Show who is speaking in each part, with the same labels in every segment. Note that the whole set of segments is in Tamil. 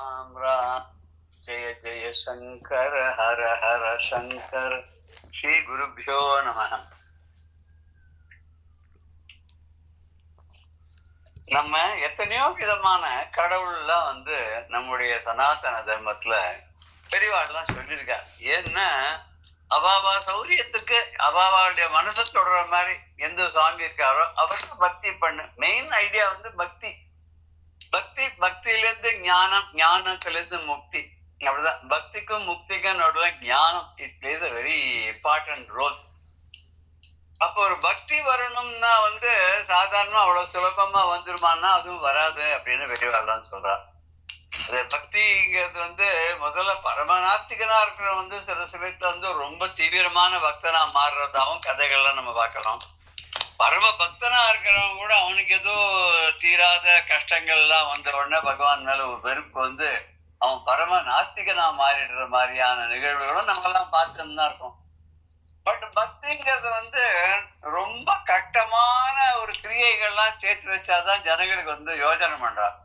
Speaker 1: ராம் ராம் ஜெய ஜெய சங்கர ஹர ஹர சங்கர். ஸ்ரீ குருபியோ நம. நம்ம எத்தனையோ விதமான கடவுள்லாம் நம்முடைய சனாதன தர்மத்துல பெரியவாள்லாம் சொல்லியிருக்காரு. ஏன்னா அவாவா சௌரியத்துக்கு அவாவாளுடைய மனசை தொடர மாதிரி எந்த சுவாமி இருக்காரோ அவருக்கு பக்தி பண்ணு. மெயின் ஐடியா பக்தி. பக்தியில இருந்து ஞானம், ஞானத்துல இருந்து முக்தி. அப்படிதான் பக்திக்கும் முக்திக்கும் நடுவில் ஞானம் it plays a very important role. அப்போ ஒரு பக்தி வரணும்னா சாதாரணமா அவ்வளவு சுலபமா வந்துருமான்னா அதுவும் வராது அப்படின்னு பெரியவாள்லாம் சொல்றான். பக்திங்கிறது முதல்ல பரமநாத்திகனா இருக்கிற சில சமயத்துல ரொம்ப தீவிரமான பக்தனா மாறுறதாவும் கதைகள்லாம் நம்ம பார்க்கலாம். பரம பக்தனா இருக்கிறவங்க கூட அவனுக்கு ஏதோ தீராத கஷ்டங்கள்லாம் வந்த உடனே பகவான் மேல ஒரு வெறுப்பு அவன் பரம நாஸ்திகனா மாறிடுற மாதிரியான நிகழ்வுகளும் நம்ம எல்லாம் பார்த்துன்னு தான் இருக்கோம். பட் பக்திங்கிறது ரொம்ப கஷ்டமான ஒரு கிரியைகள்லாம் சேர்த்து வச்சாதான் ஜனங்களுக்கு யோஜனை பண்றாங்க.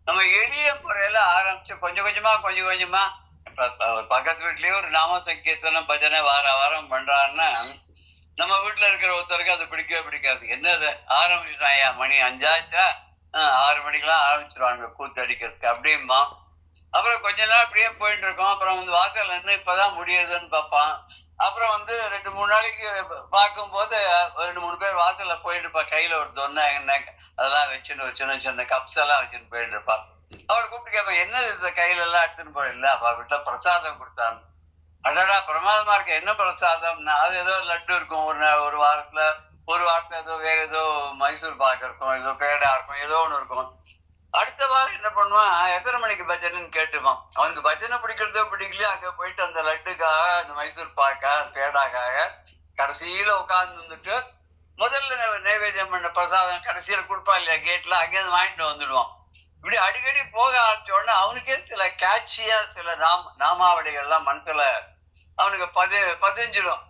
Speaker 1: நம்ம எளிய முறையில ஆரம்பிச்சு கொஞ்சம் கொஞ்சமா பக்கத்து வீட்லயே ஒரு நாம சங்கீர்த்தனம் பஜனை வாரம் பண்றான்னா நம்ம வீட்டுல இருக்கிற ஒருத்தருக்கு அது பிடிக்கவே பிடிக்காது. என்னது ஆரம்பிச்சிட்டாயா, மணி 5 ஆச்சா, 6 மணிக்கெல்லாம் ஆரம்பிச்சிருவாங்க கூத்து அடிக்கிறதுக்கு அப்படிம்பா. அப்புறம் கொஞ்ச நேரம் அப்படியே போயிட்டு இருக்கோம். அப்புறம் வாசல் என்ன இப்பதான் முடியுதுன்னு பார்ப்பான். அப்புறம் 2-3 நாளைக்கு பார்க்கும் போது 2-3 பேர் வாசல்ல போயிட்டு இருப்பா. கையில ஒரு தொன்னை அதெல்லாம் வச்சுன்னு சின்ன சின்ன கப்ஸ் எல்லாம் வச்சுன்னு போயிட்டு இருப்பா. அவளை கூப்பிட்டு கேட்பேன், என்னது இந்த கையில எல்லாம் எடுத்துன்னு போயிடல, அவ வீட்டுல பிரசாதம் கொடுத்தாங்க. அடடா பிரமாதமா இருக்கு, என்ன பிரசாதம்னா அது ஏதோ லட்டு இருக்கும், ஒரு வாரத்துல ஏதோ வேற ஏதோ மைசூர் பாக்கு இருக்கும், ஏதோ பேடா இருக்கும், ஏதோ ஒண்ணு இருக்கும். அடுத்த வாரம் என்ன பண்ணுவான், எத்தனை மணிக்கு பஜனைன்னு கேட்டுவான். அவனுக்கு பஜனை பிடிக்கிறதோ பிடிக்கலையோ அங்க போயிட்டு அந்த லட்டுக்காக, அந்த மைசூர் பாக்கா பேடாக்காக கடைசியில உட்கார்ந்து முதல்ல நைவேத்தியம் பண்ண பிரசாதம் கடைசியில கொடுப்பா இல்லையா கேட்ல, அங்கேயிருந்து வாங்கிட்டு வந்துடுவான். இப்படி அடிக்கடி போக ஆரம்பிச்ச உடனே அவனுக்கே சில கேட்சியா சில நாமாவளிகள்லாம் மனசுல அவனுக்கு பதிஞ்சிடும்.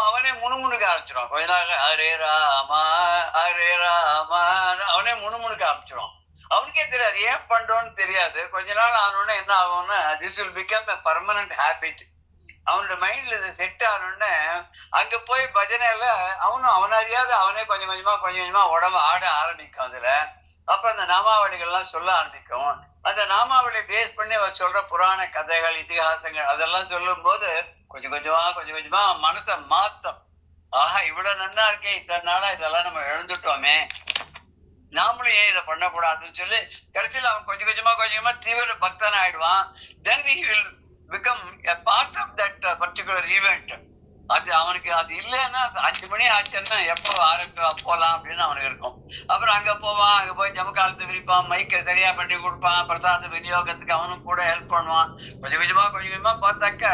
Speaker 1: அவனே முணுமுணுக்க ஆரம்பிச்சிடும். கொஞ்ச நாள் ஹரே ராமா ஹரே ராமா அவனே முணுமுணுக்க ஆரம்பிச்சிடும். அவனுக்கே தெரியாது ஏன் பண்றோன்னு தெரியாது. கொஞ்ச நாள் ஆனோடனே என்ன ஆகும்னா this will become a permanent habit. அவனோட மைண்ட்ல இது செட் ஆனோடனே அங்க போய் பஜனையில அவன் அறியாத அவனே கொஞ்சம் கொஞ்சமா உடம்பு ஆட ஆரம்பிக்கும். அதுல அப்ப அந்த நாமாவளிகள்லாம் சொல்ல ஆரம்பிக்கும். அந்த நாமாவளி பேஸ் பண்ணி அவர் சொல்ற புராண கதைகள், இதிகாசங்கள் அதெல்லாம் சொல்லும் போது கொஞ்சம் கொஞ்சமா மனசை மாத்தம். ஆஹா இவ்வளவு நன்னா இருக்கே, இத்தனை நாளா இதெல்லாம் நம்ம எழுந்துட்டோமே, நாமளும் ஏன் இதை பண்ணக்கூடாதுன்னு சொல்லி கடைசியில் அவன் கொஞ்சம் கொஞ்சமா தீவிர பக்தன் ஆயிடுவான். then he will become a part of that particular event. அது அவனுக்கு அது இல்லைன்னா 5 மணி ஆச்சுன்னா எப்போ போலாம் அப்படின்னு அவனுக்கு இருக்கும். அப்புறம் அங்க போவான், அங்க போய் ஜமக்காலத்தை விரிப்பான், மைக்கை சரியா பண்ணி கொடுப்பான், பிரசாத விநியோகத்துக்கு அவனும் கூட ஹெல்ப் பண்ணுவான். கொஞ்சம் கொஞ்சமா பார்த்தாக்க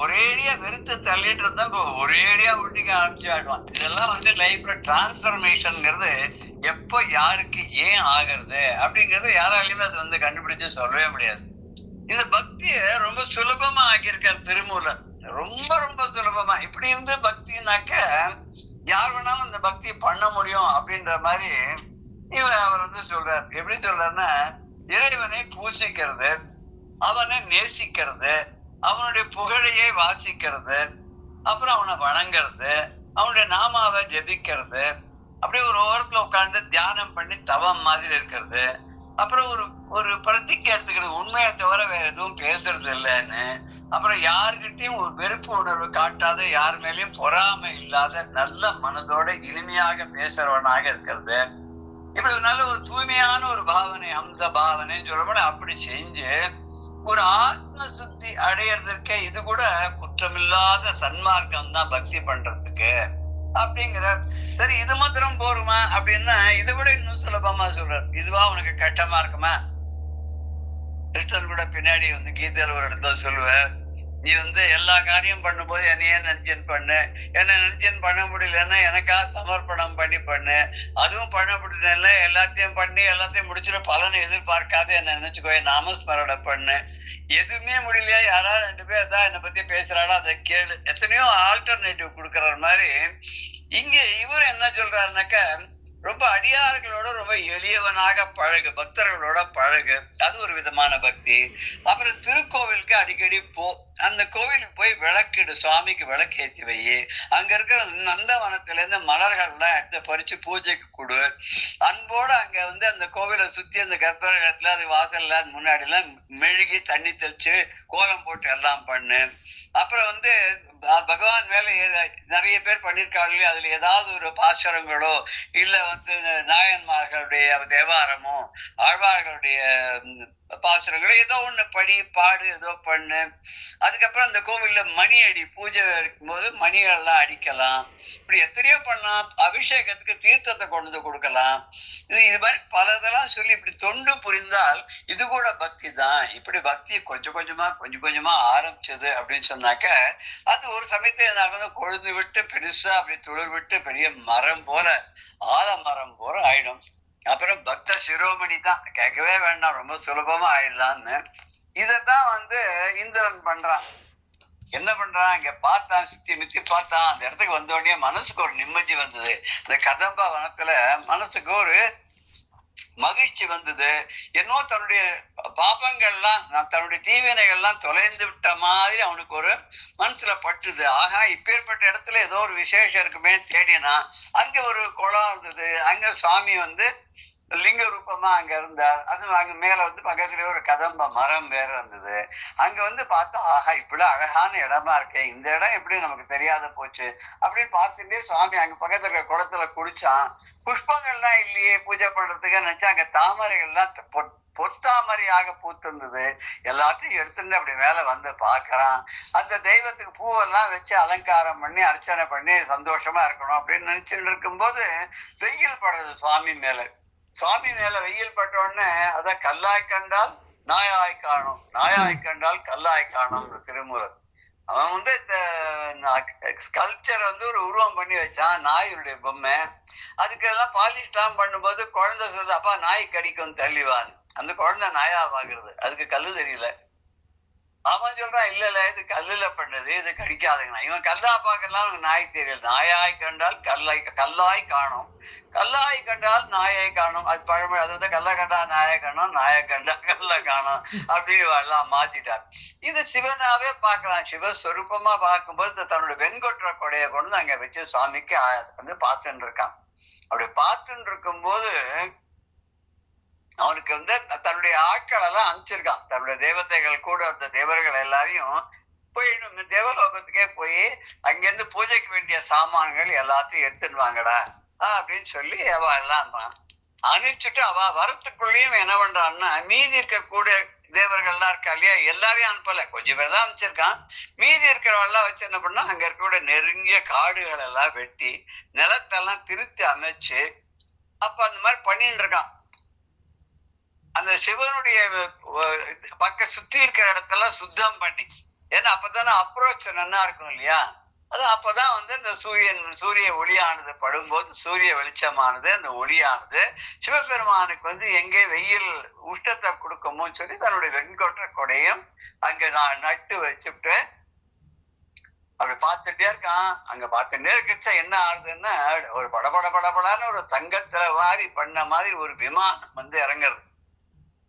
Speaker 1: ஒரேடியா வெறுத்து தள்ளிட்டு இருந்தா ஒரேடியா ஒட்டிக்க ஆரம்பிச்சு ஆடுவான். இதெல்லாம் லைஃப்ல டிரான்ஸ்பர்மேஷன்ங்கிறது எப்போ யாருக்கு ஏன் ஆகிறது அப்படிங்கிறது யாராலையுமே அது கண்டுபிடிச்சு சொல்லவே முடியாது. இந்த பக்திய ரொம்ப சுலபமா ஆக்கியிருக்காரு திருமூலர். ரொம்ப சுலபமா இப்படி இருந்து பக்தினாக்க யார் வேணாலும் இந்த பக்தி பண்ண முடியும் அப்படின்ற மாதிரி அவர் சொல்றார். எப்படி சொல்றாருன்னா, இறைவனை பூசிக்கிறது, அவனை நேசிக்கிறது, அவனுடைய புகழையை வாசிக்கிறது, அப்புறம் அவனை வணங்குறது, அவனுடைய நாமாவை ஜபிக்கிறது, அப்படியே ஒரு ஓரத்துல உட்காந்து தியானம் பண்ணி தவம் மாதிரி இருக்கிறது, அப்புறம் ஒரு பிரதிக்கை எடுத்துக்கிறது, உண்மையை தவிர வேற எதுவும் பேசுறது இல்லைன்னு, அப்புறம் யாருக்கிட்டையும் ஒரு வெறுப்பு உணர்வு காட்டாத, யார் மேலேயும் பொறாமை இல்லாத நல்ல மனதோட இனிமையாக பேசுறவனாக இருக்கிறது, இப்படி நல்ல ஒரு தூய்மையான ஒரு பாவனை, ஹம்ச பாவனைன்னு சொல்லப்போல அப்படி செஞ்சு ஒரு ஆத்ம சுத்தி அடையறதுக்கே இது கூட குற்றமில்லாத சன்மார்க்கம் தான் பக்தி பண்றதுக்கு அப்படிங்கிற. சரி இது மாத்திரம் போருமா அப்படின்னா இதை விட இன்னும் சுலபமா சொல்றாரு. இதுவா உனக்கு கஷ்டமா இருக்குமா? கிருஷ்ணன் கூட பின்னாடி கீதையில ஒரு இடத்துல சொல்லுவேன், நீ எல்லா காரியம் பண்ணும்போது என்னையே நினைச்சன் பண்ணு, என்ன நினைச்சன் பண்ண முடியலன்னா எனக்கா சமர்ப்பணம் பண்ணி பண்ணு, அதுவும் பண்ண முடியல எல்லாத்தையும் பண்ணி எல்லாத்தையும் முடிச்சுட்டு பலனை எதிர்பார்க்காத என்ன நினைச்சுக்கோ, நாமஸ்மரணை பண்ணு, எதுவுமே முடியலையா யாராவது 2 பேர் தான் என்னை பத்தி பேசுறாளோ அதை கேளு, எத்தனையோ ஆல்டர்னேட்டிவ் கொடுக்கற மாதிரி. இங்க இவர் என்ன சொல்றாருனாக்க ரொம்ப அடியார்களோட ரொம்ப எளியவனாக பழகு, பக்தர்களோட பழகு, அது ஒரு விதமான பக்தி. அப்புறம் திருக்கோவிலுக்கு அடிக்கடி போ, அந்த கோவிலுக்கு போய் விளக்கிடு, சுவாமிக்கு விளக்கு ஏற்றி வை. அங்க இருக்கிற நந்தவனத்துல இருந்து மலர்கள்லாம் எடுத்து பறிச்சு பூஜைக்கு கொடு. அன்போட அங்க அந்த கோவிலை சுத்தி அந்த கர்ப்பகிரகத்துல அது வாசல்ல முன்னாடி எல்லாம் மெழுகி தண்ணி தெளிச்சு கோலம் போட்டு எல்லாம் பண்ணு. அப்புறம் பகவான் மேல நிறைய பேர் பண்ணிருக்காங்க, அதுல ஏதாவது ஒரு பாசுரங்களோ இல்ல நாயன்மார்களுடைய தேவாரமோ ஆழ்வார்களுடைய பாசுரங்களோ ஏதோ ஒண்ணு படி, பாடு, ஏதோ பண்ணு. அதுக்கப்புறம் அந்த கோவில்ல மணி அடி, பூஜை இருக்கும் போது மணிகள் எல்லாம் அடிக்கலாம். இப்படி எத்தனையோ பண்ணலாம். அபிஷேகத்துக்கு தீர்த்தத்தை கொண்டு வந்து கொடுக்கலாம். இது மாதிரி பலதெல்லாம் சொல்லி இப்படி தொண்டு புரிந்தால் இது கூட பக்தி தான். இப்படி பக்தி கொஞ்சம் கொஞ்சமா ஆரம்பிச்சது அப்படின்னு சொன்னாக்க அது ஒரு சமயத்தை கொழுந்து விட்டு பெருசா அப்படி துளிர் விட்டு பெரிய மரம் போல, ஆலமரம் போல ஆயிடும். அப்புறம் பக்த சிரோமணி தான், கேட்கவே வேண்டாம், ரொம்ப சுலபமா ஆயிடலான்னு. இதத்தான் இந்திரன் பண்றான். என்ன பண்றான், இங்க பார்த்தான், சுத்தி முத்தி பார்த்தான். அந்த இடத்துக்கு வந்த உடனே மனசுக்கு ஒரு நிம்மதி வந்தது. இந்த கதம்பா வனத்துல மனசுக்கு ஒரு மகிழ்ச்சி வந்தது. என்னோ தன்னுடைய பாபங்கள்லாம், தன்னுடைய தீவினைகள்லாம் தொலைந்து விட்ட மாதிரி அவனுக்கு ஒரு மனசுல பட்டுது. ஆகா, இப்பேற்பட்ட இடத்துல ஏதோ ஒரு விசேஷம் இருக்குமே தேடினா, அங்க ஒரு குளம் இருந்தது. அங்க சுவாமி லிங்க ரூபமா அங்க இருந்தார். அது அங்க மேல பக்கத்துல ஒரு கதம்ப மரம் வேற இருந்தது. அங்க பார்த்தா, ஆஹா, இப்படி அழகான இடமா இருக்கே, இந்த இடம் எப்படி நமக்கு தெரியாத போச்சு அப்படின்னு பார்த்துட்டே சுவாமி அங்க பக்கத்துல இருக்க குளத்துல குளிச்சான். புஷ்பங்கள்லாம் இல்லையே பூஜை பண்றதுக்கு நினைச்சா, அங்க தாமரைகள்லாம் பொத்தாமரையாக பூத்திருந்தது. எல்லாத்தையும் எடுத்துட்டு அப்படி மேல பாக்குறான். அந்த தெய்வத்துக்கு பூவெல்லாம் வச்சு அலங்காரம் பண்ணி அர்ச்சனை பண்ணி சந்தோஷமா இருக்கணும் அப்படின்னு நினைச்சுட்டு இருக்கும்போது வெயில் படுறது சுவாமி மேல. சுவாமி மேல வெயில் பட்ட உடனே அதான் கல்லாய் கண்டால் நாயாய் காணும், நாயாய் கண்டால் கல்லாய் காணும் திருமூலர். அவன் இந்த ஸ்கல்ப்சர் ஒரு உருவம் பண்ணி வச்சான், நாயுடைய பொம்மை. அதுக்கு எல்லாம் பாலிஷ் எல்லாம் பண்ணும்போது குழந்தை சொல்றது, அப்பா நாய் கடிக்கும் தள்ளிவான். அந்த குழந்தை நாயாவாகிறது, அதுக்கு கல்லு தெரியல. அவன் சொல்றான், இல்ல இது கல்லுல பண்ணது, இது கடிக்காதுங்கண்ணா. இவன் கல்லா பார்க்கலாம், நாய் தெரியல. நாயாய் கண்டால் கல்லாய் காணும், கல்லாய் கண்டால் நாயை காணும். அது பழமொழி. அது கல்ல கண்டா நாயை காணும், நாயை கண்டா கல்ல காணும் அப்படின்னு எல்லாம் மாத்திட்டார். இது சிவனாவே பார்க்கலாம். சிவஸ்வரூபமா பார்க்கும்போது தன்னோட வெண்கொற்ற கொடையை கொண்டு அங்க வச்சு சுவாமிக்கு பார்த்துட்டு இருக்கான். அப்படி பார்த்துட்டு இருக்கும் போது அவனுக்கு தன்னுடைய ஆட்கள் எல்லாம் அனுப்பிச்சிருக்கான். தன்னுடைய தேவதைகள் கூட அந்த தேவர்கள் எல்லாரையும் போய் தேவலோகத்துக்கே போய் அங்கிருந்து பூஜைக்கு வேண்டிய சாமான்கள் எல்லாத்தையும் எடுத்துட்டு வாங்கடா அப்படின்னு சொல்லி அவ எல்லாம் அனுப்பிச்சுட்டு, அவ வரத்துக்குள்ளேயும் என்ன பண்றான்னா, மீதி இருக்கக்கூடிய தேவர்கள்லாம் இருக்கா இல்லையா, எல்லாரையும் அனுப்பல, கொஞ்சம் பேர் தான் அனுப்பிச்சிருக்கான். மீதி இருக்கிறவெல்லாம் வச்சு என்ன பண்ணா, அங்க இருக்கக்கூடிய நெருங்கிய காடுகள் எல்லாம் வெட்டி நிலத்தெல்லாம் திருத்தி அமைச்சு அப்ப அந்த மாதிரி பண்ணிட்டு இருக்கான். அந்த சிவனுடைய சுத்தி இருக்கிற இடத்தெல்லாம் சுத்தம் பண்ணி, ஏன்னா அப்பதானே அப்ரோச் நல்லா இருக்கும் இல்லையா. அது அப்பதான் இந்த சூரிய ஒளியானது படும்போது, சூரிய வெளிச்சமானது, அந்த ஒளியானது சிவபெருமானுக்கு எங்கே வெயில் உஷ்டத்தை கொடுக்குமோ சொல்லி தன்னுடைய வெண்கொற்ற கொடையும் அங்க நட்டு வச்சுட்டு அப்படி பார்த்துட்டே இருக்கான். அங்க பார்த்துட்டே இருக்கச்சா என்ன ஆகுதுன்னா, ஒரு படபடன்னு ஒரு தங்கத்துல வாரி பண்ண மாதிரி ஒரு விமானம் இறங்குறது.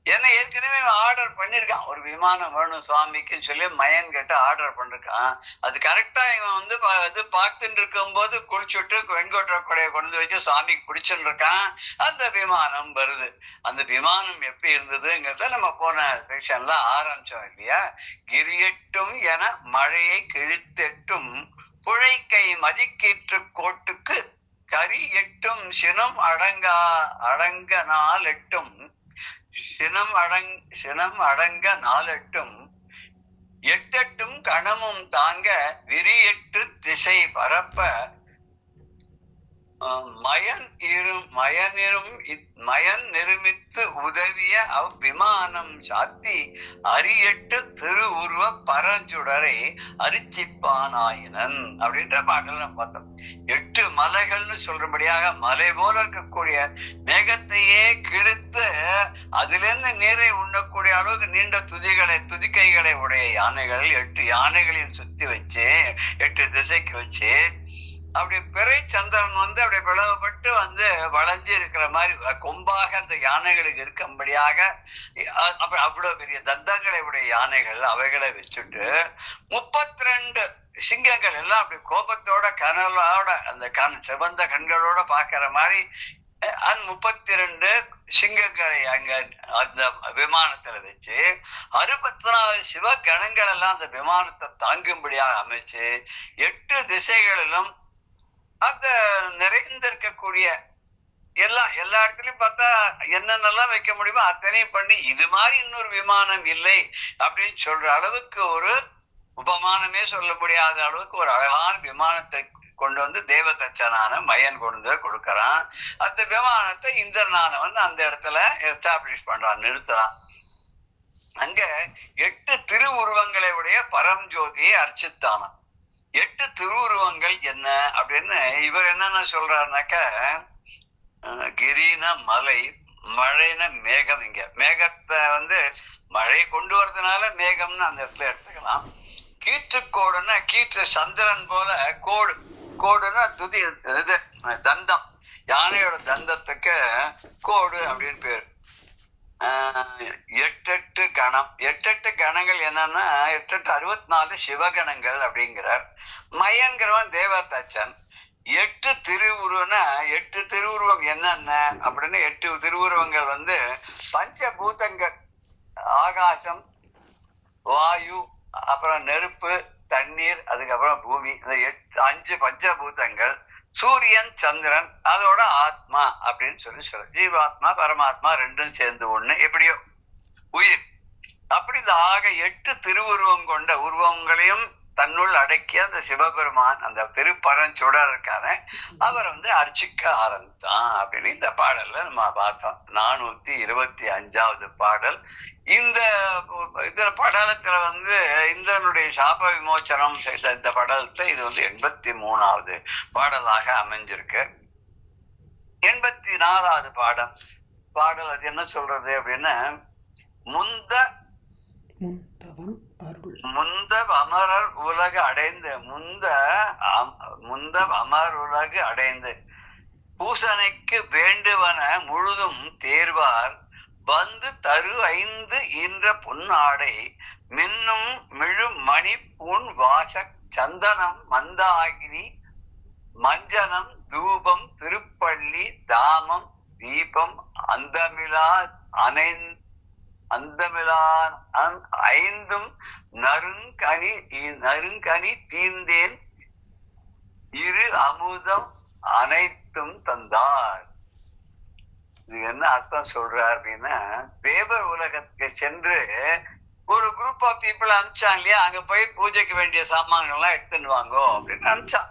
Speaker 1: ஏன்னா ஏற்கனவே ஆர்டர் பண்ணிருக்கான், ஒரு விமானம் வேணும் சுவாமிக்குன்னு சொல்லி மயன் கிட்ட ஆர்டர் பண்ணிருக்கான். அது கரெக்டா இவன் பார்த்துட்டு இருக்கும் போது குளிச்சுட்டு வெண்கொற்ற கொடையை கொண்டு வச்சு சுவாமிக்கு பிடிச்சுட்டு இருக்கான். அந்த விமானம் வருது. அந்த விமானம் எப்படி இருந்ததுங்கிறத நம்ம போன செக்ஷன்ல ஆரம்பிச்சோம் இல்லையா. கிரியட்டும் என மழையை கிழித்தெட்டும் புழைக்கை மதிக்கீற்று கோட்டுக்கு கரி எட்டும் சினம் அடங்க நாள் எட்டும் சினம் அடங்க நாளெட்டும் எட்டெட்டும் கணமும் தாங்க விரியெட்டு திசை பரப்ப மயன் நிருமித்து உதவிய அவ்விமானம் சாத்தி அரியெட்டு திரு உருவ பரஞ்சுடரை அரிச்சிப்பானாயினன் அப்படின்ற பாடல் நம்ம பார்த்தோம். 8 மலைகள்னு சொல்றபடியாக மலை போல இருக்கக்கூடிய மேகத்தையே கிழித்து அதுல இருந்து நீரை உண்ணக்கூடிய அளவுக்கு நீண்ட துதிக்கைகளை உடைய யானைகள் 8 யானைகளையும் சுத்தி வச்சு 8 திசைக்கு வச்சு அப்படி பிறை சந்திரன் வந்து அப்படி பிளவுபட்டு வந்து வளைஞ்சு இருக்கிற மாதிரி கொம்பாக அந்த யானைகளுக்கு இருக்கும்படியாக அவ்வளவு பெரிய தந்தங்களை உடைய யானைகள் அவைகளை வச்சுட்டு 32 சிங்கங்கள் எல்லாம் அப்படி கோபத்தோட கனலோட அந்த சிவந்த கண்களோட பாக்குற மாதிரி அந்த 32 சிங்கங்களை அங்க அந்த விமானத்துல வச்சு 64 சிவ கணங்கள் எல்லாம் அந்த விமானத்தை தாங்கும்படியாக அமைச்சு 8 திசைகளிலும் அந்த நிறைந்திருக்கக்கூடிய எல்லா இடத்துலயும் பார்த்தா என்னென்னலாம் வைக்க முடியுமோ அத்தனையும் பண்ணி இது மாதிரி இன்னொரு விமானம் இல்லை அப்படின்னு சொல்ற அளவுக்கு ஒரு உபமானமே சொல்ல முடியாத அளவுக்கு ஒரு அழகான விமானத்தை கொண்டு வந்து தேவதச்சனான மயன் கொண்டு வந்து கொடுக்கறான். அந்த விமானத்தை இந்திரனானவன் அந்த இடத்துல எஸ்டாப்ளிஷ் பண்றான், நிறுத்துறான். அங்க 8 திருவுருவங்களை உடைய பரம்ஜோதியை அர்ச்சித்தானான். 8 திருவுருவங்கள் என்ன அப்படின்னு இவர் என்னன்னு சொல்றாருனாக்க, கிரின மலை, மழைன மேகம். இங்க மேகத்தை வந்து மழை கொண்டு வரதுனால மேகம்னு அந்த இடத்துல எடுத்துக்கலாம். கீற்றுக்கோடுன்னா கீற்று சந்திரன் போல, கோடுன்னா துதி இது தந்தம், யானையோட தந்தத்துக்கு கோடு அப்படின்னு பேரு. 8 கணம். 8 கணங்கள் என்னன்னா 8 64 சிவகணங்கள் அப்படிங்கிறார். மயங்கிறவன் தேவதச்சன். 8 திருவுருவம்னா 8 திருவுருவம் என்னென்ன அப்படின்னு 8 திருவுருவங்கள் வந்து பஞ்சபூதங்கள், ஆகாசம், வாயு, அப்புறம் நெருப்பு, தண்ணீர், அதுக்கப்புறம் பூமி. இந்த 5 பஞ்சபூதங்கள், சூரியன், சந்திரன், அதோட ஆத்மா அப்படின்னு சொல்ற ஜீவாத்மா பரமாத்மா ரெண்டும் சேர்ந்து ஒண்ணு, எப்படியோ உயிர். அப்படி இந்த ஆக 8 திருவுருவம் கொண்ட உருவங்களையும் தன்னுள் அடக்கிய அந்த சிவபெருமான் அந்த திருப்பரஞ்சுடர் இருக்கான அவர் வந்து அர்ச்சிக்க ஆரம்பித்தான் அப்படின்னு இந்த பாடல்ல நம்ம பார்த்தோம். 425வது பாடல். இந்த படலத்துல வந்து இந்திரனுடைய சாப விமோச்சனம் செய்த இந்த படலத்தை இது வந்து 83வது பாடலாக அமைஞ்சிருக்கு. 84வது பாடல் அது என்ன சொல்றது அப்படின்னா, முந்த அமரர் உலகு அடைந்து, முந்த அமர் உலகு அடைந்து பூசனைக்கு வேண்டுவன முழுதும் தேர்வார் வந்து தரு 5 ஈன்ற பொன்னாடை மின்னும் மிழு மணி பூன் வாச சந்தனம் மந்தாகினி மஞ்சனம் தூபம் திருப்பள்ளி தாமம் தீபம் அந்தமிழா ஐந்தும் நறுங்கனி தீந்தேன் இரு அமுதம் அனைத்தும் தந்தார். இது என்ன அர்த்தம் சொல்றார் அப்படின்னா, தேவர் உலகத்துக்கு சென்று ஒரு குரூப் ஆஃப் பீப்புள் அனுப்பிச்சான் இல்லையா, அங்க போய் பூஜைக்கு வேண்டிய சாமான்கள் எல்லாம் எடுத்துன்னு வாங்கோ அப்படின்னு அனுப்பிச்சான்.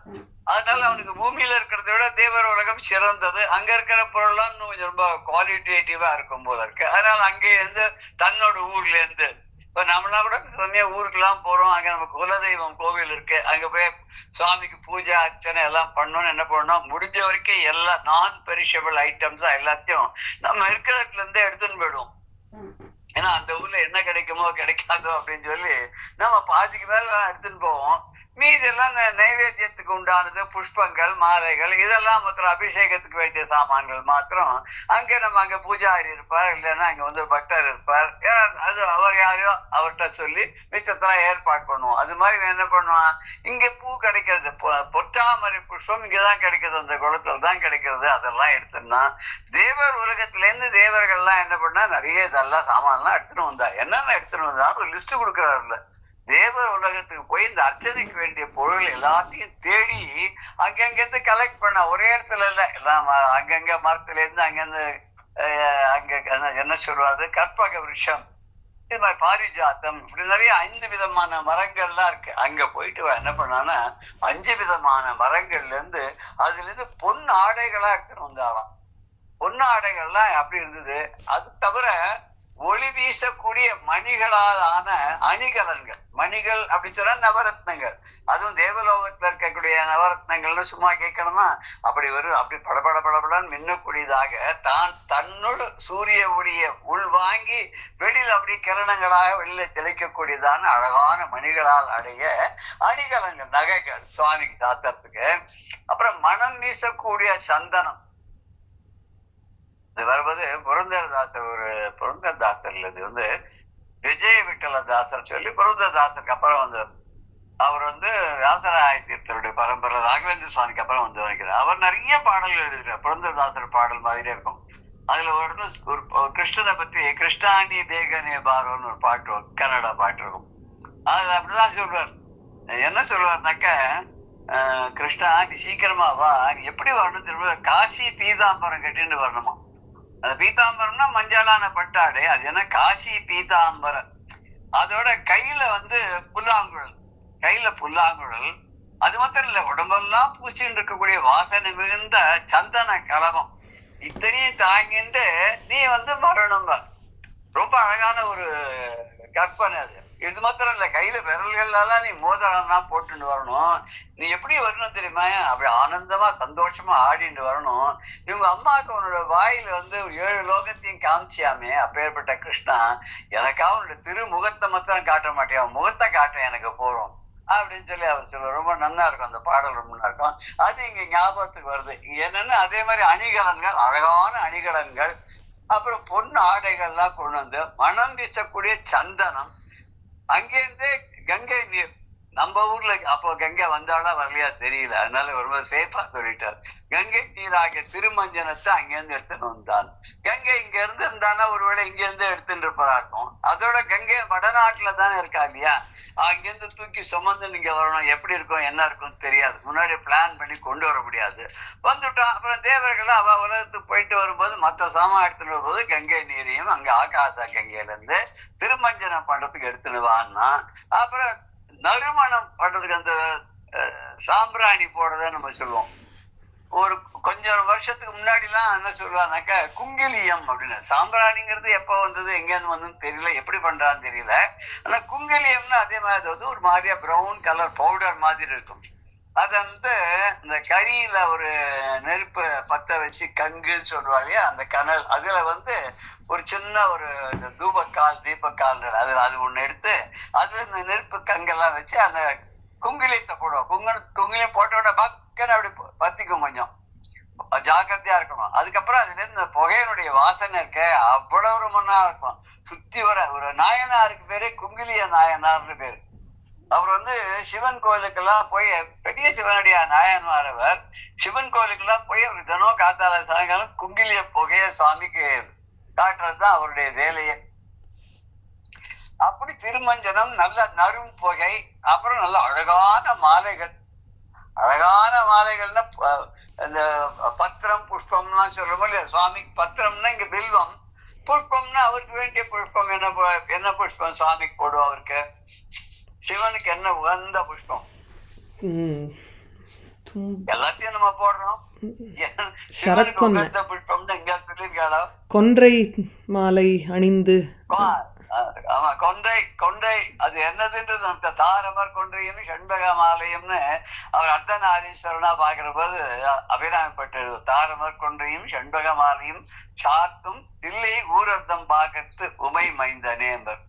Speaker 1: அதனால அவனுக்கு பூமியில இருக்கிறத விட தேவர் உலகம் சிறந்தது, அங்க இருக்கிற பொருள்லாம் இன்னும் ரொம்ப குவாலிட்டேட்டிவா இருக்கும் போல இருக்கு. அதனால அங்கே இருந்து தன்னோட ஊர்ல இருந்து இப்ப நம்மளா கூட சொன்னிய ஊருக்குலாம் போறோம், அங்க நம்ம குலதெய்வம் கோவில் இருக்கு, அங்க போய் சுவாமிக்கு பூஜை அர்ச்சனை எல்லாம் பண்ணணும்னு என்ன பண்ணணும், முடிஞ்ச வரைக்கும் எல்லா நான் பெரிஷபிள் ஐட்டம்ஸா எல்லாத்தையும் நம்ம இருக்கிற இடத்துல இருந்தே எடுத்துன்னு போயிடுவோம். ஏன்னா அந்த ஊர்ல என்ன கிடைக்குமோ கிடைக்காதோ அப்படின்னு சொல்லி நம்ம பாதிக்கு மேல எடுத்துன்னு போவோம். மீதி எல்லாம் இந்த நைவேத்தியத்துக்கு உண்டானது புஷ்பங்கள், மாலைகள், இதெல்லாம் மாத்திரம் அபிஷேகத்துக்கு வேண்டிய சாமான்கள் மாத்திரம் அங்க பூஜாரி இருப்பார், இல்லைன்னா அங்க வந்து பக்தர் இருப்பார். அது அவர் யாரையோ அவர்கிட்ட சொல்லி மிச்சத்தெல்லாம் ஏற்பாடு பண்ணுவோம். அது மாதிரி என்ன பண்ணுவான், இங்க பூ கிடைக்கிறது, பொற்றாமரை புஷ்பம் இங்கதான் கிடைக்கிறது, அந்த குளத்துல தான் கிடைக்கிறது, அதெல்லாம் எடுத்துனா தேவர் உலகத்துல இருந்து தேவர்கள்லாம் என்ன பண்ணா நிறைய இதெல்லாம் சாமான்லாம் எடுத்துட்டு வந்தா. என்னென்ன எடுத்துட்டு வந்தா ஒரு லிஸ்ட் கொடுக்குறாருல. தேவர் உலகத்துக்கு போய் இந்த அர்ச்சனைக்கு வேண்டிய பொருள் எல்லாத்தையும் தேடி அங்கங்கிருந்து கலெக்ட் பண்ண, ஒரே இடத்துல இல்ல, எல்லாம் அங்கங்க மரத்துல இருந்து அங்கிருந்து அங்க என்ன சொல்றது, கற்பக விருஷம், இது மாதிரி பாரிஜாத்தம், இப்படி நிறைய 5 விதமான மரங்கள்லாம் இருக்கு. அங்க போயிட்டு என்ன பண்ணான்னா 5 விதமான மரங்கள்ல இருந்து அதுல இருந்து பொன் ஆடைகளா எடுத்துட்டு வந்தாலாம். பொன் ஆடைகள்லாம் அப்படி இருந்தது. அது தவிர ஒளி வீசக்கூடிய மணிகளால் ஆன அணிகலன்கள். மணிகள் அப்படி சொன்னா நவரத்னங்கள். அதுவும் தேவலோகத்துல இருக்கக்கூடிய நவரத்னங்கள்னு சும்மா கேட்கணுமா? அப்படி வரும். அப்படி படபட படபடன்னு மின்னக்கூடியதாக தான் தன்னுள் சூரிய ஒளிய உள்வாங்கி வெளியில் அப்படி கிரணங்களாக வெளியில தெளிக்கக்கூடியதான அழகான மணிகளால் அடைய அணிகலன்கள், நகைகள் சுவாமிக்கு சாத்துறதுக்கு. அப்புறம் மனம் வீசக்கூடிய சந்தனம். இது வருவது புரந்தரதாசர், ஒரு புரந்தரதாசர் இல்ல, இது வந்து விஜய விட்டலதாசர் சொல்லி புரந்தரதாசருக்கு அப்புறம் வந்தவர். அவர் வந்து ராசராய தீர்த்தருடைய பரம்பரை, ராகவேந்திர சுவாமிக்கு அப்புறம் வந்து வைக்கிறார். அவர் நிறைய பாடல்கள் எழுதுகிறார். புரந்தரதாசர் பாடல் மாதிரியே இருக்கும். அதுல ஒரு கிருஷ்ணனை பத்தி கிருஷ்ணாண்டி தேகனே பாரோன்னு ஒரு பாட்டு, கன்னடா பாட்டு இருக்கும். அதுல அப்படிதான் சொல்லுவார். என்ன சொல்லுவார்னாக்க, கிருஷ்ணா நீ சீக்கிரமா வா, நீ எப்படி வரணும் திரும்ப, காசி பீதாம்பரம் கட்டின்னு வரணுமா. அது பீதாம்பரம்னா மஞ்சளான பட்டாடை, அது என்ன காசி பீதாம்பரம். அதோட கையில வந்து புல்லாங்குழல், கையில புல்லாங்குழல். அது மாத்திரம் இல்ல, உடம்பெல்லாம் பூசின்னு இருக்கக்கூடிய வாசனை மிகுந்த சந்தன கலவம். இத்தனையும் தாங்கிட்டு நீ வந்து வரணும். ரொம்ப அழகான ஒரு கற்பனை அது. இது மாத்திரம் இல்ல, கையில விரல்கள்லாம் நீ மோதிரம் தான் போட்டுட்டு வரணும். நீ எப்படி வரணும் தெரியுமா, அப்படி ஆனந்தமா சந்தோஷமா ஆடிட்டு வரணும். இவங்க அம்மாவுக்கு உன்னோட வாயில வந்து 7 லோகத்தையும் காமிச்சியாமே அப்பேற்பட்ட கிருஷ்ணா, எனக்காக உன்னோட திருமுகத்தை மாத்திரம் காட்ட மாட்டியா, முகத்தை காட்ட எனக்கு போறோம் அப்படின்னு சொல்லி அவர் சொல்லுவார். ரொம்ப நல்லா இருக்கும் அந்த பாடல், ரொம்ப நல்லா இருக்கும். அது இங்க ஞாபகத்துக்கு வருது. என்னன்னா அதே மாதிரி அணிகலன்கள், அழகான அணிகலன்கள், அப்புறம் பொண்ணு ஆடைகள்லாம் கொண்டு வந்து மனம் வீசக்கூடிய சந்தனம். அங்கேருந்து கங்கை நீர். நம்ம ஊர்ல அப்போ கங்கை வந்தாலும் வரலையா தெரியல, அதனால ரொம்ப சேஃபா சொல்லிட்டார். கங்கை நீராகிய திருமஞ்சனத்தை அங்கிருந்து எடுத்துட்டு வந்தான். கங்கை இங்க இருந்து இருந்தானா ஒருவேளை இங்க இருந்து எடுத்துட்டு இருப்பாராக்கும். அதோட கங்கை வடநாட்டுல தானே இருக்கா இல்லையா, அங்கிருந்து தூக்கி சுமந்து நீங்க வரணும். எப்படி இருக்கும் என்ன இருக்கும் தெரியாது, முன்னாடி பிளான் பண்ணி கொண்டு வர முடியாது. வந்துட்டோம். அப்புறம் தேவர்கள் அவ உலகத்துக்கு போயிட்டு வரும்போது மற்ற சாமான் எடுத்துட்டு வரும்போது கங்கை நீரையும் அங்க ஆகாச கங்கையில இருந்து திருமஞ்சனம் பண்றதுக்கு எடுத்துட்டு வான்னா, அப்புறம் நறுமணம் பண்றதுக்கு அந்த சாம்பிராணி போடுறத நம்ம சொல்லுவோம். ஒரு கொஞ்சம் வருஷத்துக்கு முன்னாடி எல்லாம் என்ன சொல்லுவாங்கனாக்கா குங்கிலியம் அப்படின்னு. சாம்பிராணிங்கிறது எப்ப வந்தது எங்க இருந்து வந்ததுன்னு தெரியல, எப்படி பண்றான்னு தெரியல. ஆனா குங்கிலியம்னு அதே மாதிரி வந்து ஒரு மாதிரியா ப்ரௌன் கலர் பவுடர் மாதிரி இருக்கும். அது வந்து இந்த கரியில ஒரு நெருப்பு பத்த வச்சு கங்குன்னு சொல்லுவாங்க, அந்த கனல் அதுல வந்து ஒரு சின்ன ஒரு தீபக்கால் அதுல அது ஒண்ணு எடுத்து அதுல இந்த நெருப்பு கங்கெல்லாம் வச்சு அந்த குங்கிலியத்தை போடுவோம். குங்கிலியம் போட்ட உடனே பக்கன்னு அப்படி பத்திக்கும். கொஞ்சம் ஜாக்கிரதையா இருக்கணும். அதுக்கப்புறம் அதுல இருந்து இந்த புகையினுடைய வாசனை இருக்க அவ்வளவு ஒரு மண்ணா இருக்கும். சுத்தி வர ஒரு நாயனாருக்கு பேரு குங்கிலிய நாயனார்னு பேரு. அவர் வந்து சிவன் கோயிலுக்கெல்லாம் போய், பெரிய சிவனுடைய நாயன்மார் அவர், சிவன் கோயிலுக்கெல்லாம் போய் அவர் தினம் காத்தால சாயங்காலம் குங்கிலிய புகைய சுவாமிக்கு காட்டுறதுதான் அவருடைய வேலையே. அப்படி திருமஞ்சனம், நல்ல நறும் புகை, அப்புறம் நல்ல அழகான மாலைகள். அழகான மாலைகள்னா இந்த பத்திரம் புஷ்பம்லாம் சொல்றோமோ இல்லையா, சுவாமிக்கு பத்திரம்னா இங்க பில்வம், புஷ்பம்னா அவருக்கு வேண்டிய புஷ்பம். என்ன புஷ்பம் சுவாமிக்கு போடுவோம் அவருக்கு, சிவனுக்கு என்ன உகந்த புஷ்பம் எல்லாத்தையும் நம்ம போடுறோம். சிவனுக்கு உகந்த புஷ்பம்னு எங்க சொல்லியிருக்காளோ,
Speaker 2: கொன்றை மாலை அணிந்து.
Speaker 1: ஆமா, கொன்றை கொன்றை அது என்னதுன்றது அந்த தாரமர் கொன்றையும் ஷண்பக மாலையும்னு அவர் அர்த்தநாரீஸ்வரனா பாக்குற போது அபிராமப்பட்டு, தாரமர் கொன்றையும் ஷண்பக மாலையும் சாத்தும் தில்லை ஊரர்த்தம் பாக்கத்து உமை மைந்தனே என்பர்.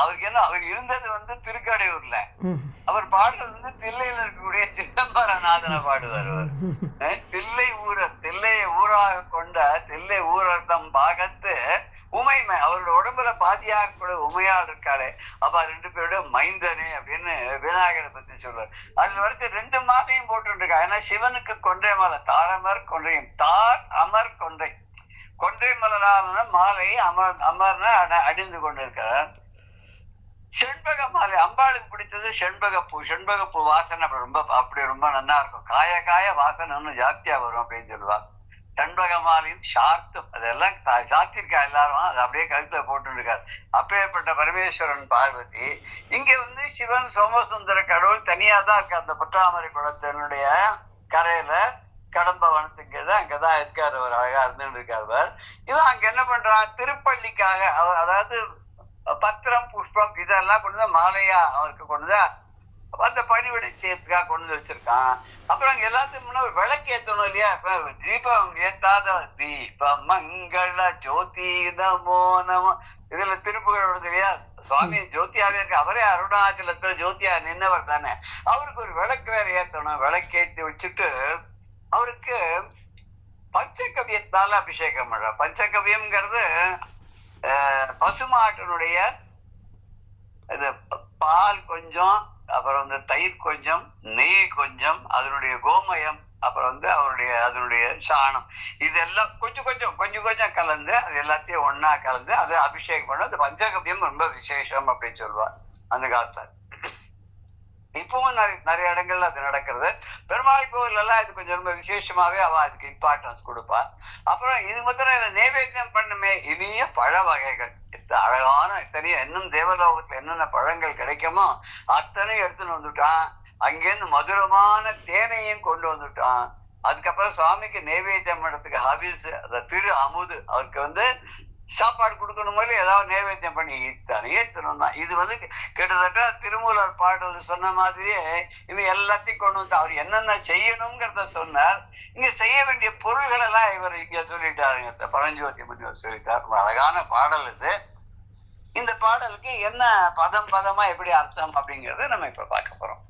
Speaker 1: அவருக்கு என்ன, அவர் இருந்தது வந்து திருக்கடையூர்ல, அவர் பாடுறது வந்து தில்லையில இருக்கக்கூடிய சிதம்பரநாதனை பாடுவார். தில்லையை ஊராக கொண்ட தில்லை ஊரர்த்தம் பாகத்து உமைமை, அவரோட உடம்புல பாதியா கூட உமையாள் இருக்காளே, அப்ப 2 பேரோட மைந்தனே அப்படின்னு விநாயகரை பத்தி சொல்றாரு. அதுல வரைக்கும் 2 மாலையும் போட்டு இருக்கா. ஏன்னா சிவனுக்கு கொன்றை மாலை, தாரமர் கொன்றையும், தார் அமர் கொன்றை, கொன்றை மலரான மாலை அமர்னா அணிந்து கொண்டிருக்கிறார். செண்பக மாலை அம்பாளுக்கு பிடிச்சது செண்பகப்பூ. செண்பகப்பூ வாசனை அப்படி ரொம்ப நல்லா இருக்கும். காய வாசனை இன்னும் ஜாஸ்தியா வரும் அப்படின்னு சொல்லுவா. செண்பக மாலையும் சார்த்தும் அதெல்லாம் சாத்திருக்கா எல்லாரும், அது அப்படியே கழுத்துல போட்டு இருக்காரு. அப்பேற்பட்ட பரமேஸ்வரன் பார்வதி. இங்க வந்து சிவன் சோமசுந்தர கடவுள் தனியா தான் இருக்கு. அந்த பொற்றாமரை குளத்தினுடைய கரையில கடம்ப வனத்துக்கு அங்கதான் இருக்காரு, அவர் அழகா இருந்துட்டு இருக்காரு. இவன் அங்க என்ன பண்றான், திருப்பள்ளிக்காக அதாவது பத்திரம் புஷ்பம் இதெல்லாம் கொண்டு மாலையா அவருக்கு கொண்டு அந்த பணிவிடை செய்யறதுக்காக கொண்டு வச்சிருக்கான். அப்புறம் அங்க எல்லாத்துக்கும் முன்ன ஒரு விளக்கு ஏத்தணும் இல்லையா, இப்ப தீபம் ஏத்தாத தீபம் மங்கள ஜோதி நமோ நமோ இதுல திருப்புகள் வருது இல்லையா, சுவாமி ஜோதியாவே இருக்கு, அவரே அருணாச்சலத்துல ஜோதியா நின்னவர் தானே, அவருக்கு ஒரு விளக்கு வேற ஏத்தணும். விளக்கேத்தி வச்சுட்டு அவருக்கு பஞ்சகவியத்தால அபிஷேகம் பண்ற. பஞ்சகவியம்ங்கிறது பசுமாட்டினுடைய இது பால் கொஞ்சம், அப்புறம் தயிர் கொஞ்சம், நெய் கொஞ்சம், அதனுடைய கோமயம், அப்புறம் அதனுடைய சாணம், இதெல்லாம் கொஞ்சம் கொஞ்சம் கொஞ்சம் கொஞ்சம் கலந்து அது எல்லாத்தையும் ஒன்னா கலந்து அது அபிஷேகம் பண்ணும். அந்த பஞ்சகவியம் ரொம்ப விசேஷம் அப்படின்னு சொல்லுவார் அந்த காலத்துல. இப்பவும் நிறைய இடங்கள்ல அது நடக்கிறது. பெருமாள் கோவில் எல்லாம் இது கொஞ்சம் ரொம்ப விசேஷமாவே அவ அதுக்கு இம்பார்ட்டன்ஸ் கொடுப்பா. அப்புறம் இது மாத்திரம் இல்ல, நைவேத்தியம் பண்ணுமே இனிய பழ வகைகள், அழகான இத்தனையும் இன்னும் தேவலோகத்துல என்னென்ன பழங்கள் கிடைக்குமோ அத்தனையும் எடுத்துன்னு வந்துட்டான். அங்கேருந்து மதுரமான தேனையும் கொண்டு வந்துட்டான். அதுக்கப்புறம் சுவாமிக்கு நைவேத்தியம் பண்றதுக்கு ஹாபிஸ் திரு அமுது, அவருக்கு சாப்பாடு கொடுக்கணும் போது ஏதாவது நைவேத்தியம் பண்ணி எடுத்துன்னு தான். இது கிட்டத்தட்ட திருமூலர் பாடல் சொன்ன மாதிரியே இவன் எல்லாத்தையும் கொண்டு வந்து அவர் என்னென்ன செய்யணுங்கிறத சொன்னார். இங்க செய்ய வேண்டிய பொருள்கள் எல்லாம் இவர் இங்க சொல்லிட்டாருங்க, பரஞ்சோதி முனிவர் சொல்லிட்டார். ரொம்ப அழகான பாடல் இது. இந்த பாடலுக்கு என்ன பதம் பதமா எப்படி அர்த்தம் அப்படிங்கறத நம்ம இப்ப பார்க்க போறோம்.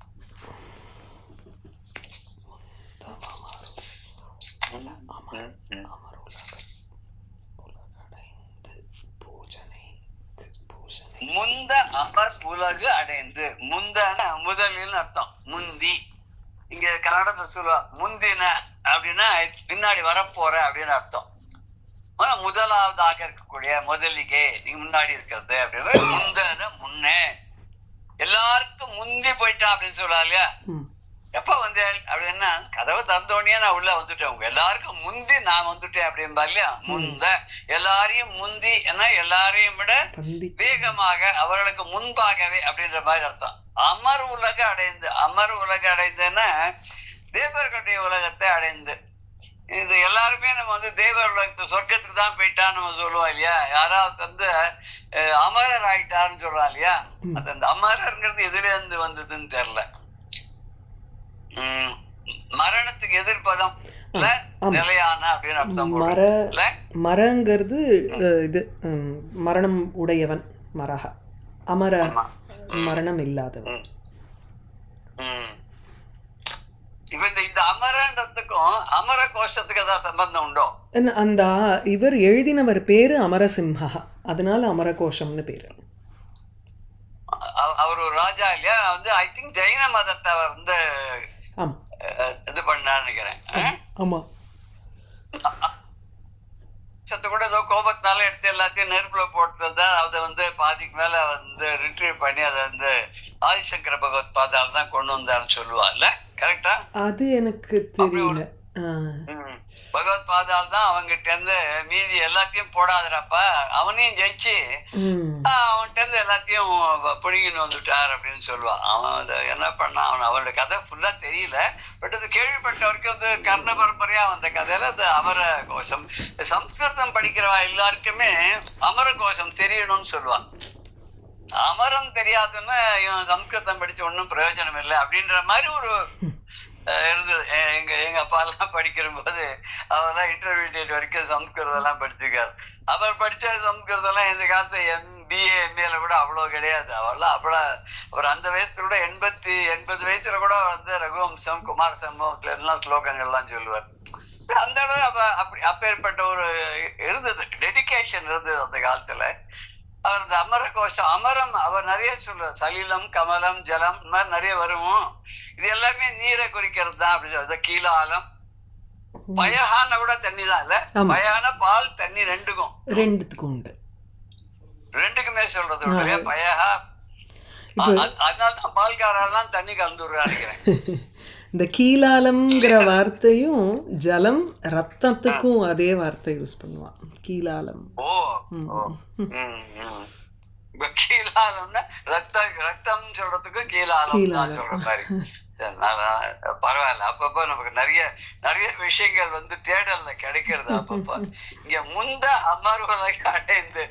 Speaker 1: முந்த அமர் உலகு அடைந்து, முந்தன முதலில் அர்த்தம், முந்தி. இங்க கன்னடத்துல சொல்லுவா முந்தின அப்படின்னா பின்னாடி வரப்போற அப்படின்னு அர்த்தம். முதலாவதாக இருக்கக்கூடிய முதலிகே, நீங்க முன்னாடி இருக்கிறது அப்படின்னு. முந்தன முன்னே, எல்லாருக்கும் முந்தி போயிட்டான் அப்படின்னு சொல்றா இல்லையா. எப்ப வந்தேன் அப்படின்னா கதவை தந்தோடனே நான் உள்ள வந்துட்டேன், உங்க எல்லாருக்கும் முந்தி நான் வந்துட்டேன் அப்படின்பா இல்லையா. முந்த எல்லாரையும் முந்தி ஏன்னா எல்லாரையும் விட வேகமாக, அவர்களுக்கு முன்பாகவே அப்படின்ற மாதிரி அர்த்தம். அமர் உலக அடைந்து, அமர் உலக அடைந்துன்னா தேவர்களுடைய உலகத்தை அடைந்து. இது எல்லாருமே நம்ம தேவர் உலகத்து சொர்க்கத்துக்கு தான் போயிட்டான்னு நம்ம சொல்லுவோம் இல்லையா. யாராவது அமரர் ஆயிட்டாருன்னு சொல்றோம் இல்லையா. அது அந்த அமரர்ங்கிறது எதுல இருந்து வந்ததுன்னு தெரியல. மரணத்துக்கு எதிர்ப்பதம் நிலையான அப்படின்னு அர்த்தம்.
Speaker 2: மரங்கிறது இது மரணம் உடையவன், மரஹ அமர மரணம் இல்லாதவன்.
Speaker 1: இப்ப இந்த அமரன்றதுக்கும் அமர கோஷத்துக்கு ஏதாவது சம்பந்தம் உண்டோ?
Speaker 2: அந்த இவர் எழுதினவர் பேரு அமரசிம்ஹா, அதனால அமர கோஷம்னு பேரு.
Speaker 1: அவர் ஒரு ராஜா இல்லையா. ஐ திங்க் ஜெயின மதத்தை இது பண்ணான்னு நினைக்கிறேன்.
Speaker 2: ஆமா,
Speaker 1: கூட ஏதோ கோபத்தினால எடுத்து எல்லாத்தையும் நெருப்புல போட்டுதான் அதை பாதிக்கு மேல ரிட்ரீவ் பண்ணி அதை ஆதிசங்கர பகவத் பாதால தான் கொண்டு வந்தாருன்னு சொல்லுவாங்கல்ல, கரெக்டா?
Speaker 2: அது எனக்கு தெரியல.
Speaker 1: பகவத் பாதால் தான் அவங்கிட்ட இருந்து மீதி எல்லாத்தையும் போடாதப்ப அவனையும் ஜெயிச்சு அவன்கிட்ட இருந்து எல்லாத்தையும் பிடிங்கின்னு வந்துட்டார் அப்படின்னு சொல்லுவான். அவன் என்ன பண்ணான், அவனோட கதை ஃபுல்லா தெரியல. பட் அது கேள்விப்பட்டவருக்கு கர்ண பரம்பரையா வந்த கதையில அது அமர கோஷம். சம்ஸ்கிருதம் படிக்கிறவா எல்லாருக்குமே அமர கோஷம் தெரியணும்னு சொல்லுவான். அமரம் தெரியாதுன்னா இவன் சம்ஸ்கிருதம் படிச்சு ஒன்னும் பிரயோஜனம் இல்லை அப்படின்ற மாதிரி ஒரு இருந்தது. எங்க அப்பா எல்லாம் படிக்கிற போது அவெல்லாம் இன்டர்மீடியட் வரைக்கும் சம்ஸ்கிருதம் எல்லாம் படிச்சிருக்காரு. அவர் படிச்ச சம்ஸ்கிருதம் எல்லாம் இந்த காலத்து BA MA கூட அவ்வளவு கிடையாது. அவெல்லாம் அவர் அந்த வயசுல கூட 80 வயசுல கூட ரகுவம்சம் குமார சம்பவத்துல எல்லாம் ஸ்லோகங்கள்லாம் சொல்லுவார். அந்த அளவு அப்பேற்பட்ட ஒரு இருந்தது, டெடிகேஷன் இருந்தது அந்த காலத்துல. அவர் இந்த அமர கோஷம், அமரம் அவர் நிறைய சொல்றார். சலிலம், கமலம், ஜலம், இந்த மாதிரி நிறைய வரும். இது எல்லாமே நீரை குறிக்கிறது தான் அப்படி சொல்றது. கீழாலம், பயகான கூட தண்ணி தான் இல்ல, பயான பால் தண்ணி ரெண்டுக்கும் உண்டு, ரெண்டுக்குமே சொல்றது இல்லையா பயகா. அதனால்தான் பால்காரெல்லாம் தண்ணி கலந்துடுறான்னு நினைக்கிறேன்.
Speaker 2: இந்த கீழாலம்ங்கிற வார்த்தையும் ஜலம் ரத்தத்துக்கும் அதே வார்த்தை யூஸ் பண்ணுவான், கீழாலம்.
Speaker 1: கீழாலம்னா ரத்தம் சொல்றதுக்கு கீழாலம் சொல்ற மாதிரி. பரவாயில்ல. அப்பப்போ நமக்கு நிறைய நிறைய விஷயங்கள் வந்து தேடல்ல கிடைக்கிறது அப்பப்போ. இங்க முந்த அமர்வுலக அடைந்து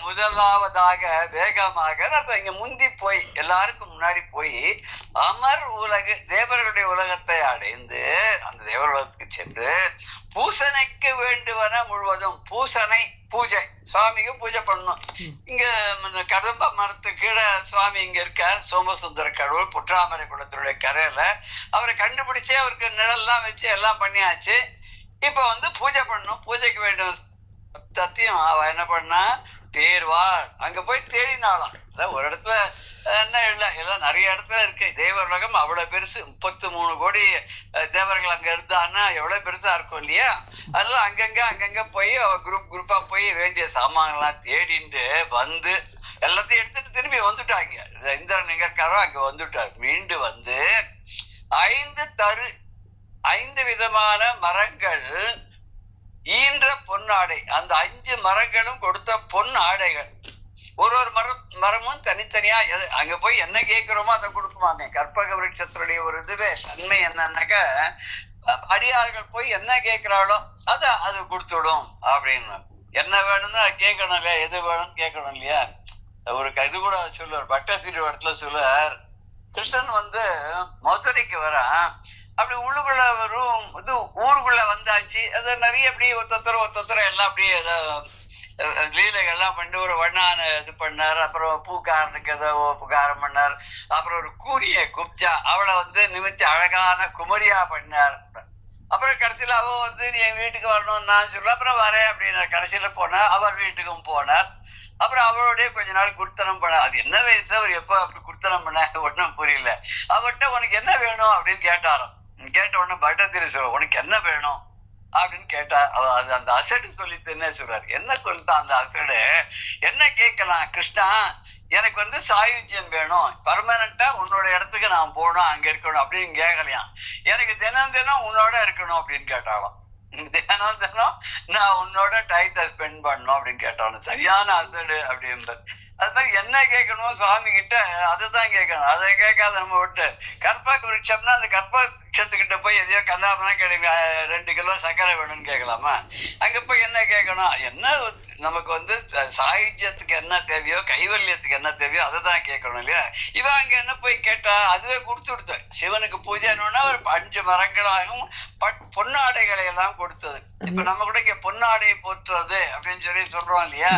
Speaker 1: முதலாவதாக வேகமாக இங்க முந்தி போய் எல்லாருக்கும் முன்னாடி போய் அமர் உலகு தேவர்களுடைய உலகத்தை அடைந்து அந்த தேவர் உலகத்துக்கு சென்று பூசனைக்கு வேண்டுவன முழுவதும் பூசனை பூஜை சுவாமிக்கு பூஜை பண்ணணும். இங்க கதம்ப மரத்து கீழே சுவாமி இங்க இருக்கார். சோமசுந்தர கடவுள் புற்றாமரை குளத்தினுடைய கரையில அவரை கண்டுபிடிச்சு அவருக்கு நிழல்லாம் வச்சு எல்லாம் பண்ணியாச்சு. இப்ப வந்து பூஜை பண்ணணும். பூஜைக்கு வேண்டிய சத்தியம் அவ என்ன பண்ணா தேர்வா அங்க போய் தேடினாலாம். ஒரு இடத்துல என்ன இல்ல எல்லாம் நிறைய இடத்துல இருக்கு. தேவர் உலகம் அவ்வளவு பெருசு. 33 கோடி தேவர்கள் அங்க இருந்தான்னா எவ்வளவு பெருசா இருக்கும் இல்லையா? அதெல்லாம் அங்கங்க போய் அவ குரூப்பா போய் வேண்டிய சாமான்லாம் தேடிட்டு வந்து எல்லாத்தையும் எடுத்துட்டு திரும்பி வந்துட்டாங்க. இந்திரன் எங்க இருக்காரோ அங்க வந்துட்டார். மீண்டு வந்து 5 விதமான மரங்கள் ஈன்ற பொன்னாடை, அந்த 5 மரங்களும் கொடுத்த பொன் ஆடைகள். ஒரு மரமும் தனித்தனியா அங்க போய் என்ன கேட்கிறோமோ அதை கொடுக்குமாங்க. கற்பக விருட்சத்தினுடைய ஒரு இதுவே தன்மை என்னன்னாக்க அடியார்கள் போய் என்ன கேட்கிறாளோ அது கொடுத்துடும் அப்படின்னு. என்ன வேணும்னு கேட்கணும் இல்லையா? எது வேணும்னு கேட்கணும் இல்லையா? ஒரு இது கூட சொல்லுவார், பட்ட திருவடத்துல சொல்லுவார். கிருஷ்ணன் வந்து மதுரைக்கு வரான். அப்படி உள்ளுக்குள்ள வரும் இது ஊருக்குள்ள வந்தாச்சு. அது நிறைய அப்படி ஒருத்தர எல்லாம் அப்படியே லீலைகள்லாம் பண்ணிட்டு ஒரு வண்ணான இது பண்ணார். அப்புறம் பூக்காரனுக்கு ஏதோ புகாரம் பண்ணார். அப்புறம் ஒரு கூரிய குப்ஜா அவளை வந்து நிமித்தி அழகான குமரியா பண்ணார். அப்புறம் கடைசியில அவ வந்து நீ என் வீட்டுக்கு வரணும்னு நான் சொல்ல அப்புறம் வரேன் அப்படின்னார். கடைசியில போனா அவர் வீட்டுக்கும் போனார். அப்புறம் அவளுடைய கொஞ்ச நாள் குடுத்தனம் பண்ண. அது என்ன வயசு அவர் எப்ப அப்படி குடுத்தனம் பண்ண ஒன்னும் புரியல. அவர்கிட்ட உனக்கு என்ன வேணும் அப்படின்னு கேட்டாராம். கேட்ட உடனே பட்டத்திரி சொல்ல உனக்கு என்ன வேணும் அப்படின்னு கேட்டா அது அந்த அசடு சொல்லிட்டு என்ன சொல்றாரு, என்ன சொல்லிட்டான் அந்த அசடு, என்ன கேட்கலாம் கிருஷ்ணா, எனக்கு வந்து சாயுஜ்யம் வேணும், பர்மனண்டா உன்னோட இடத்துக்கு நான் போகணும், அங்க இருக்கணும் அப்படின்னு கேட்கலையாம். எனக்கு தினம் உன்னோட இருக்கணும் அப்படின்னு கேட்டாலும். தினம் நான் உன்னோட டைத்தை ஸ்பெண்ட் பண்ணணும் அப்படின்னு கேட்டாலும். சரியான அசடு அப்படின்பார். அது மாதிரி என்ன கேட்கணும் சுவாமி கிட்ட அதுதான் கேட்கணும். அதை கேட்காத நம்ம விட்டு கற்பக விருட்சம்னா அந்த கற்பக விருட்சத்துக்கிட்ட போய் எதையோ கல்லாமனா கிடைக்கும் 2 கிலோ சர்க்கரை வேணும்னு கேட்கலாமா? அங்க போய் என்ன கேட்கணும்? என்ன நமக்கு வந்து சாகித்யத்துக்கு என்ன தேவையோ கைவல்யத்துக்கு என்ன தேவையோ அதை தான் கேட்கணும் இல்லையா? இவன் அங்க என்ன போய் கேட்டா அதுவே கொடுத்துடுத்த. சிவனுக்கு பூஜைன்னா ஒரு 5 மரங்களாகவும் பொன்னாடைகளை எல்லாம் கொடுத்தது. இப்ப நம்ம கூட இங்க பொன்னாடையை போற்றுறது அப்படின்னு சொல்லி சொல்றோம் இல்லையா?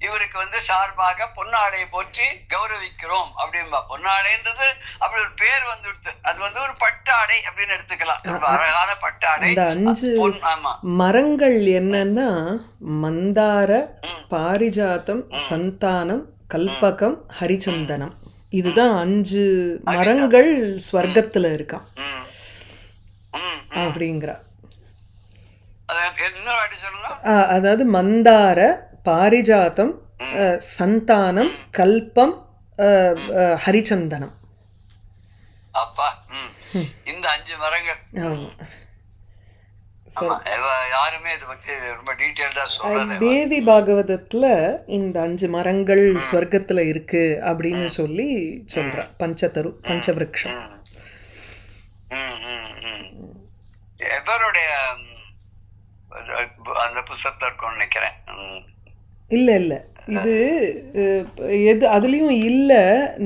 Speaker 1: இவருக்கு வந்து சார்பாக பொன்னாடையை போற்றி கௌரவிக்கிறோம் அப்படின்பா. பொன்னாடைன்றது அப்படி ஒரு பேர் வந்துடுது. அது வந்து ஒரு பட்டாடை அப்படின்னு எடுத்துக்கலாம். ரொம்ப அழகான பட்டாடை.
Speaker 2: மரங்கள் என்னன்னா மந்தார, பாரிஜாத்தம், சந்தானம், கல்பகம், ஹரிச்சந்தனம். இதுதான் 5 மரங்கள் ஸ்வர்க்கத்துல இருக்கான் அப்படிங்கிறா. அதாவது மந்தார, பாரிஜாத்தம், சந்தானம், கல்பம், ஹரிச்சந்தனம்.
Speaker 1: அப்பா இந்த 5 மரங்கள் யாருமே இதை பத்தி ரொம்ப டீடைல்டா சொல்றாங்க.
Speaker 2: தேவி பாகவதத்துல இந்த 5 மரங்கள் ஸ்வர்க்கத்துல இருக்கு அப்படின்னு சொல்லி சொல்றா. பஞ்சதரு பஞ்சவிருக்ஷம்.
Speaker 1: எவருடைய அந்த புத்தகத்தை இருக்கும்னு நினைக்கிறேன்.
Speaker 2: இல்ல இது அதுலயும் இல்ல.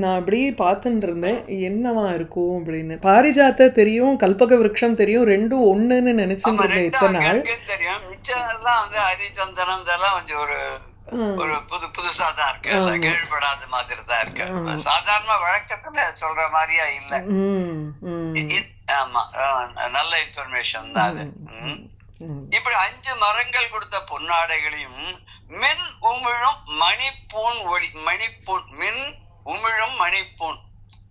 Speaker 2: நான் அப்படியே பார்த்துட்டு இருந்தேன் என்னவா இருக்கும் அப்படின்னு. பாரிஜாத்த தெரியும், கல்பக விருட்சம் தெரியும், ரெண்டும் ஒண்ணுன்னு நினைச்சுட்டு இருந்தேன் இத்தனை நாள்.
Speaker 1: தெரியும். மிச்சம் வந்து ஹரிச்சந்தனம் இதெல்லாம் கொஞ்சம் ஒரு புதுசா தான் இருக்கு. கேள்விப்படாத மாதிரி தான் இருக்கு. சாதாரண வழக்கத்துல சொல்ற மாதிரியா இல்ல. ஆமா, நல்ல இன்ஃபர்மேஷன் தான் அது. இப்படி 5 மரங்கள் கொடுத்த பொன்னாடைகளையும் மின் உமிழும் மணிப்பூன் ஒளி, மணிப்பூன் மின் உமிழும் மணிப்பூன்.